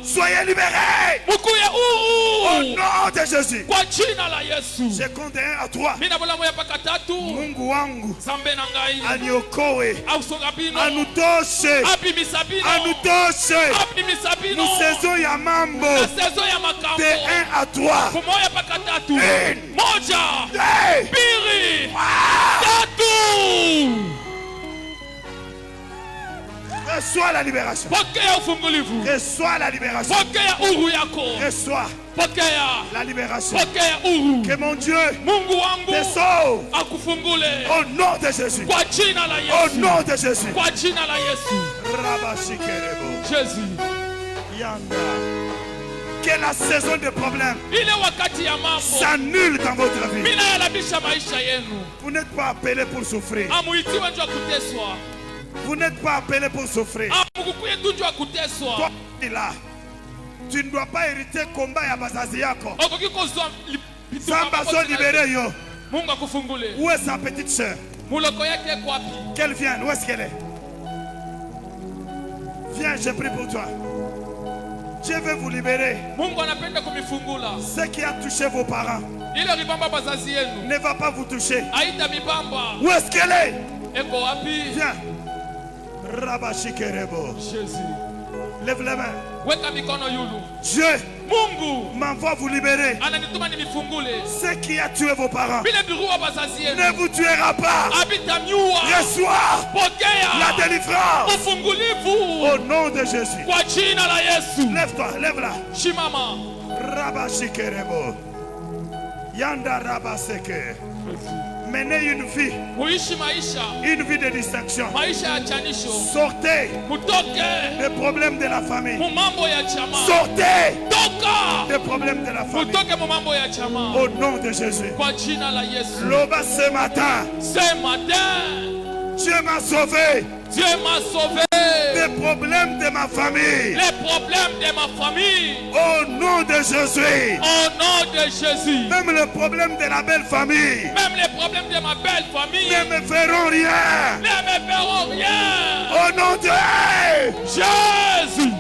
Speaker 1: Soyez libérés. Au nom de Jésus. Je compte 1 à 3. Mungu wangu aniokoe, anutoshe, anutoshe. Nous saison ya mambo de 1 à 3. Reçois la libération. Reçois la libération. Reçois la libération. Que mon Dieu te sauve. Au nom de Jésus. Au nom de Jésus.
Speaker 3: Jésus.
Speaker 1: Yanda. Que la saison de problèmes s'annule dans votre vie. Vous n'êtes pas appelé pour souffrir. Vous n'êtes pas appelé pour souffrir. Toi, là, tu ne dois pas hériter le combat à bazazi yako. Samba so libéré yo. Où est sa petite soeur? Qu'elle vienne. Où est-ce qu'elle est? Viens, je prie pour toi. Dieu veut vous libérer. Ce qui a touché vos parents ne va pas vous toucher. Où est-ce qu'elle est? Viens. Rabashikerebo. Lève les mains. Dieu m'envoie vous libérer. Ce qui a tué vos parents ne vous tuera pas. Reçois la délivrance. Au nom de Jésus. Lève-toi, lève-la. Rabashikerebo. Yanda Rabaseke. Menez une vie de distinction. Sortez des problèmes de la famille. Sortez
Speaker 3: toka
Speaker 1: des problèmes de la famille.
Speaker 3: utoke mu mambo ya chama
Speaker 1: Au nom de Jésus.
Speaker 3: kwa jina la Yesu.
Speaker 1: Loba ce matin,
Speaker 3: Ce matin,
Speaker 1: Dieu m'a sauvé
Speaker 3: Dieu m'a sauvé
Speaker 1: des problèmes de ma famille.
Speaker 3: les problèmes de ma famille.
Speaker 1: Au nom de Jésus.
Speaker 3: Au nom de Jésus.
Speaker 1: Même le problème de la belle famille
Speaker 3: Même les problèmes de ma belle famille
Speaker 1: ne me feront rien.
Speaker 3: ne me feront rien.
Speaker 1: Au nom de
Speaker 3: Jésus.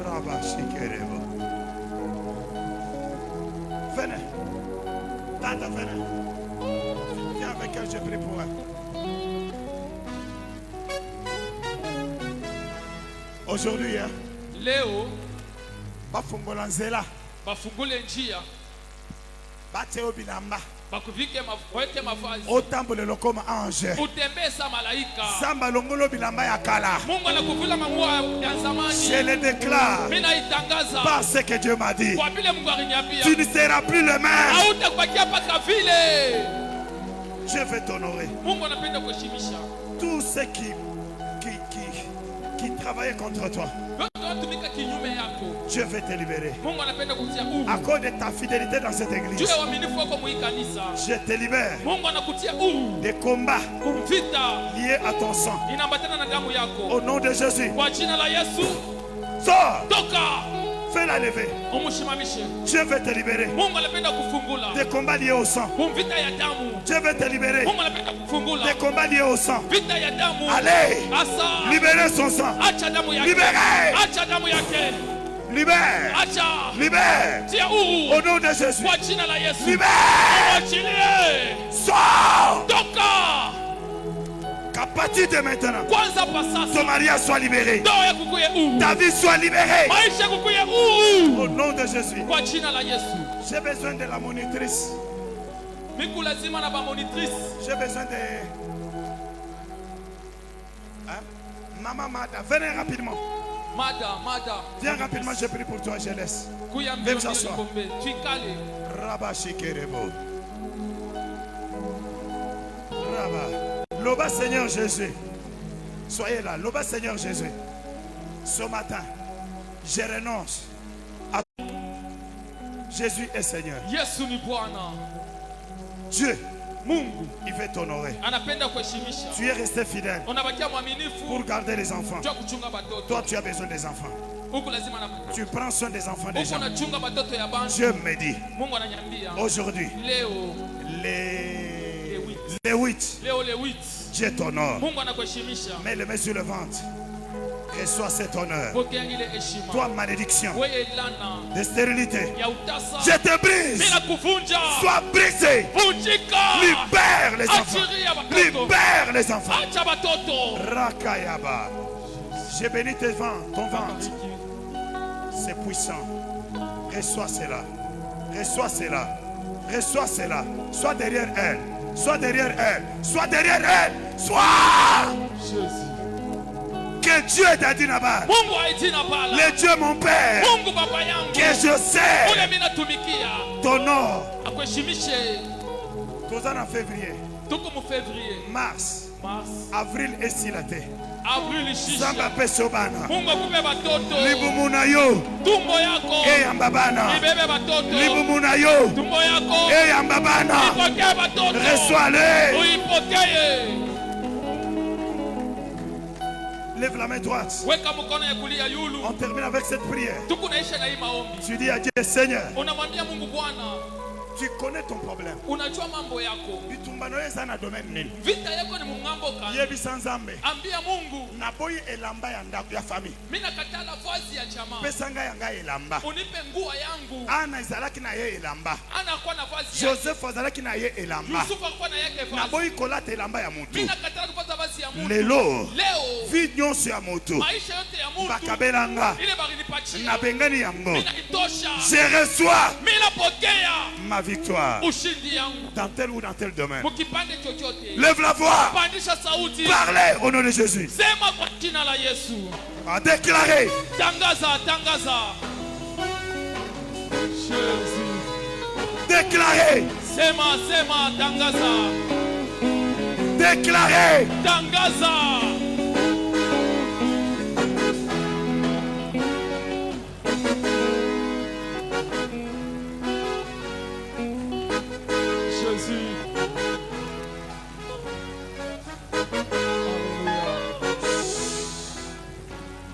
Speaker 1: Rabashikerebo. Venez. Tata, venez. Viens avec elle, je prie pour elle. Aujourd'hui, hein,
Speaker 3: Leo
Speaker 1: bafungola nzela,
Speaker 3: bafungule njia
Speaker 1: bateo bilamba,
Speaker 3: bakuvike weke mavazi
Speaker 1: otambolelo comme ange.
Speaker 3: utembee sa malaika.
Speaker 1: Samba longolo bilamba ya kala.
Speaker 3: Mungu anakuvula manguo ya
Speaker 1: Je
Speaker 3: zamani.
Speaker 1: le déclare
Speaker 3: Mimi naitangaza
Speaker 1: par ce que Dieu m'a dit.
Speaker 3: kwa vile Mungu aliniambia
Speaker 1: Tu ne seras plus le même.
Speaker 3: hautakubakia paka vile.
Speaker 1: Je vais t'honorer.
Speaker 3: Mungu anapenda kuheshimisha
Speaker 1: Tous ceux qui travaillaient contre toi,
Speaker 3: wote wanatumika kinyume yako.
Speaker 1: Dieu veut te libérer.
Speaker 3: Mungu anapenda kutia huru.
Speaker 1: À cause de ta fidélité dans cette
Speaker 3: Juu
Speaker 1: église,
Speaker 3: ya uaminifu wako mwi kanisa,
Speaker 1: je te libère
Speaker 3: Mungu anakutia huru.
Speaker 1: des combats
Speaker 3: Vita
Speaker 1: liés à ton sang.
Speaker 3: inaambatana na damu yako.
Speaker 1: Au nom de Jésus,
Speaker 3: Kwa jina la Yesu,
Speaker 1: sors,
Speaker 3: toka
Speaker 1: fais-la lever.
Speaker 3: umshimamishe.
Speaker 1: Dieu veut te libérer
Speaker 3: Mungu anapenda kufungula
Speaker 1: des combats liés au sang.
Speaker 3: vita ya damu.
Speaker 1: Dieu veut te libérer
Speaker 3: Mungu anapenda kufungula
Speaker 1: des combats liés au sang.
Speaker 3: vita ya damu.
Speaker 1: Allez,
Speaker 3: Asa,
Speaker 1: libérez son sang.
Speaker 3: acha damu yake.
Speaker 1: Libérez.
Speaker 3: Acha damu yake.
Speaker 1: Libère,
Speaker 3: Acha.
Speaker 1: libère.
Speaker 3: Tia huru.
Speaker 1: Au nom de Jésus,
Speaker 3: Kwa jina la Yesu.
Speaker 1: libère.
Speaker 3: Mwachilie.
Speaker 1: Sors.
Speaker 3: Toka.
Speaker 1: Qu'à partir de maintenant,
Speaker 3: Kwanza pa
Speaker 1: ton
Speaker 3: sasa.
Speaker 1: mariage soit libéré.
Speaker 3: Ndoa yako kuye huru.
Speaker 1: Ta vie soit libérée.
Speaker 3: Maisha kukuye huru.
Speaker 1: Au nom de Jésus,
Speaker 3: Kwa jina la Yesu.
Speaker 1: j'ai besoin de la monitrice.
Speaker 3: Miku lazima na ba monitrice.
Speaker 1: J'ai besoin de... Hein? Maman Mada, venez rapidement.
Speaker 3: Mada.
Speaker 1: Viens rapidement, je prie pour toi, je laisse.
Speaker 3: Kuya
Speaker 1: Même
Speaker 3: mbio
Speaker 1: s'asseoir.
Speaker 3: nikombe. Tuikale.
Speaker 1: Rabashikerebo. Rabba. Loba Seigneur Jésus. Soyez là. Loba Seigneur Jésus. Ce matin, je renonce à... Jésus est Seigneur.
Speaker 3: Yesu ni Bwana.
Speaker 1: Dieu,
Speaker 3: Mungu
Speaker 1: il veut t'honorer.
Speaker 3: anapenda kuheshimisha.
Speaker 1: Tu es resté fidèle
Speaker 3: Unabakia mwaminifu
Speaker 1: pour garder les enfants.
Speaker 3: juu ya kuchunga batoto.
Speaker 1: Toi, tu as besoin des enfants.
Speaker 3: Huku lazima na
Speaker 1: Tu prends soin des enfants des
Speaker 3: huku
Speaker 1: gens.
Speaker 3: unachunga batoto ya bantu.
Speaker 1: Dieu me dit,
Speaker 3: Mungu ananiambia
Speaker 1: aujourd'hui,
Speaker 3: leo
Speaker 1: les 8,
Speaker 3: le 8
Speaker 1: Dieu t'honore.
Speaker 3: Mungu anakuheshimisha.
Speaker 1: Mets le main sur le ventre. Reçois cet honneur.
Speaker 3: Pokea ile heshima.
Speaker 1: Toi, malédiction
Speaker 3: Wewe lana
Speaker 1: de stérilité,
Speaker 3: ya utasa.
Speaker 1: je te brise.
Speaker 3: Bila kuvunja.
Speaker 1: Sois brisé.
Speaker 3: Vunjika.
Speaker 1: Libère les enfants.
Speaker 3: Achiria batoto.
Speaker 1: Libère les enfants.
Speaker 3: Acha batoto.
Speaker 1: Rakayaba. J'ai béni ton ventre. C'est puissant. Reçois cela. Reçois cela. Reçois cela. Sois derrière elle. Sois derrière elle. Sois derrière elle. Sois. Que Dieu t'a dit là-bas.
Speaker 3: Mungu aitina pala.
Speaker 1: Le Dieu mon Père.
Speaker 3: Mungu baba yangu.
Speaker 1: Que je sais.
Speaker 3: Ule mimi natumikia.
Speaker 1: T'honore.
Speaker 3: Akuheshimishe.
Speaker 1: Tous en février,
Speaker 3: Tuko mu février,
Speaker 1: mars,
Speaker 3: mars,
Speaker 1: avril et silate.
Speaker 3: avril shisha.
Speaker 1: Samba pesobana.
Speaker 3: Mungu akupe batoto.
Speaker 1: Libumuna yo.
Speaker 3: Tumbo yako.
Speaker 1: E yambabana.
Speaker 3: Ibebe batoto.
Speaker 1: Libumuna yo.
Speaker 3: Tumbo yako.
Speaker 1: E yambabana.
Speaker 3: Ipokee batoto.
Speaker 1: Reçois-le.
Speaker 3: Uipokee.
Speaker 1: Lève la main droite.
Speaker 3: Weka mkono ya kulia yulu.
Speaker 1: On termine avec cette prière.
Speaker 3: Tuko naisha na hii maombi.
Speaker 1: Tu dis à Dieu, Seigneur,
Speaker 3: Unamwambia Mungu, Bwana,
Speaker 1: tu connais ton problème.
Speaker 3: unajua mambo yako.
Speaker 1: Bitumbano eza na domaine nini?
Speaker 3: Vita yako ni mungambo kani.
Speaker 1: Yebisa Nzambe.
Speaker 3: Ambia Mungu,
Speaker 1: Naboyi elamba ya ndako ya famille.
Speaker 3: mimi nakataa nafasi ya chama.
Speaker 1: Pesanga yanga elamba.
Speaker 3: Unipe nguo yangu.
Speaker 1: Ana ezalaki na ye elamba.
Speaker 3: Anakuwa nafasi ya
Speaker 1: Joseph azalaki na ye elamba.
Speaker 3: Yusufu alikuwa na yake vazi.
Speaker 1: Naboyi kolata elamba ya
Speaker 3: Mimi
Speaker 1: mutu.
Speaker 3: nakataa kupata vazi ya mtu.
Speaker 1: Lelo.
Speaker 3: Leo
Speaker 1: Vi nyonso ya moto.
Speaker 3: maisha yote ya mtu
Speaker 1: Bakabelanga.
Speaker 3: ile balinipatia.
Speaker 1: Nabengani yango.
Speaker 3: Mimi naitosha.
Speaker 1: Je reçois
Speaker 3: Mimi napokea
Speaker 1: ma victoire.
Speaker 3: ushindi yangu.
Speaker 1: Dans tel ou dans tel domaine.
Speaker 3: Mkipande chochote.
Speaker 1: Lève la voix.
Speaker 3: Pandisha sauti.
Speaker 1: Parlez au nom de Jésus.
Speaker 3: Sema kwa jina la Yesu.
Speaker 1: A déclaré.
Speaker 3: Tangaza, tangaza. Jésus.
Speaker 1: Déclarez.
Speaker 3: Sema, sema, tangaza.
Speaker 1: Déclarez.
Speaker 3: Tangaza.
Speaker 5: Jésus.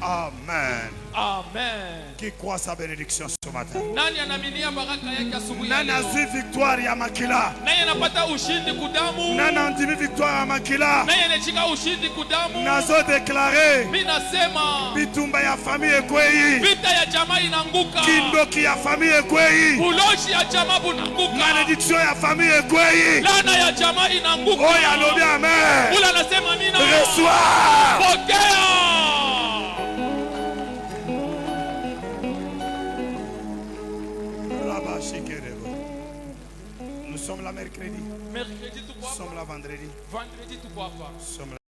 Speaker 1: Amen.
Speaker 3: Amen.
Speaker 1: Qui croit sa bénédiction ce matin?
Speaker 3: Nani anaminia baraka yake asubuhi ya
Speaker 1: Nani
Speaker 3: leo?
Speaker 1: azwi victoire ya Makila?
Speaker 3: Nani anapata ushindi kudamu?
Speaker 1: Nani andimi victoire ya Makila?
Speaker 3: Nani anachika ushindi kudamu?
Speaker 1: Nazo déclaré.
Speaker 3: Mimi nasema
Speaker 1: Bitumba ya famille ekwei.
Speaker 3: vita ya jamaa inaanguka.
Speaker 1: Kindoki ya famille ekwei.
Speaker 3: Buloshi ya jamaa bunaanguka.
Speaker 1: Malédiction ya famille ekwei.
Speaker 3: Laana ya jamaa inaanguka.
Speaker 1: Oh ya lobi amen.
Speaker 3: Ula anasema mina.
Speaker 1: Reçois.
Speaker 3: Pokea.
Speaker 1: Nous sommes là mercredi.
Speaker 3: Mercredi tuko
Speaker 1: Nous
Speaker 3: hapa.
Speaker 1: sommes là vendredi.
Speaker 3: Vendredi tuko hapa.
Speaker 1: Nous sommes là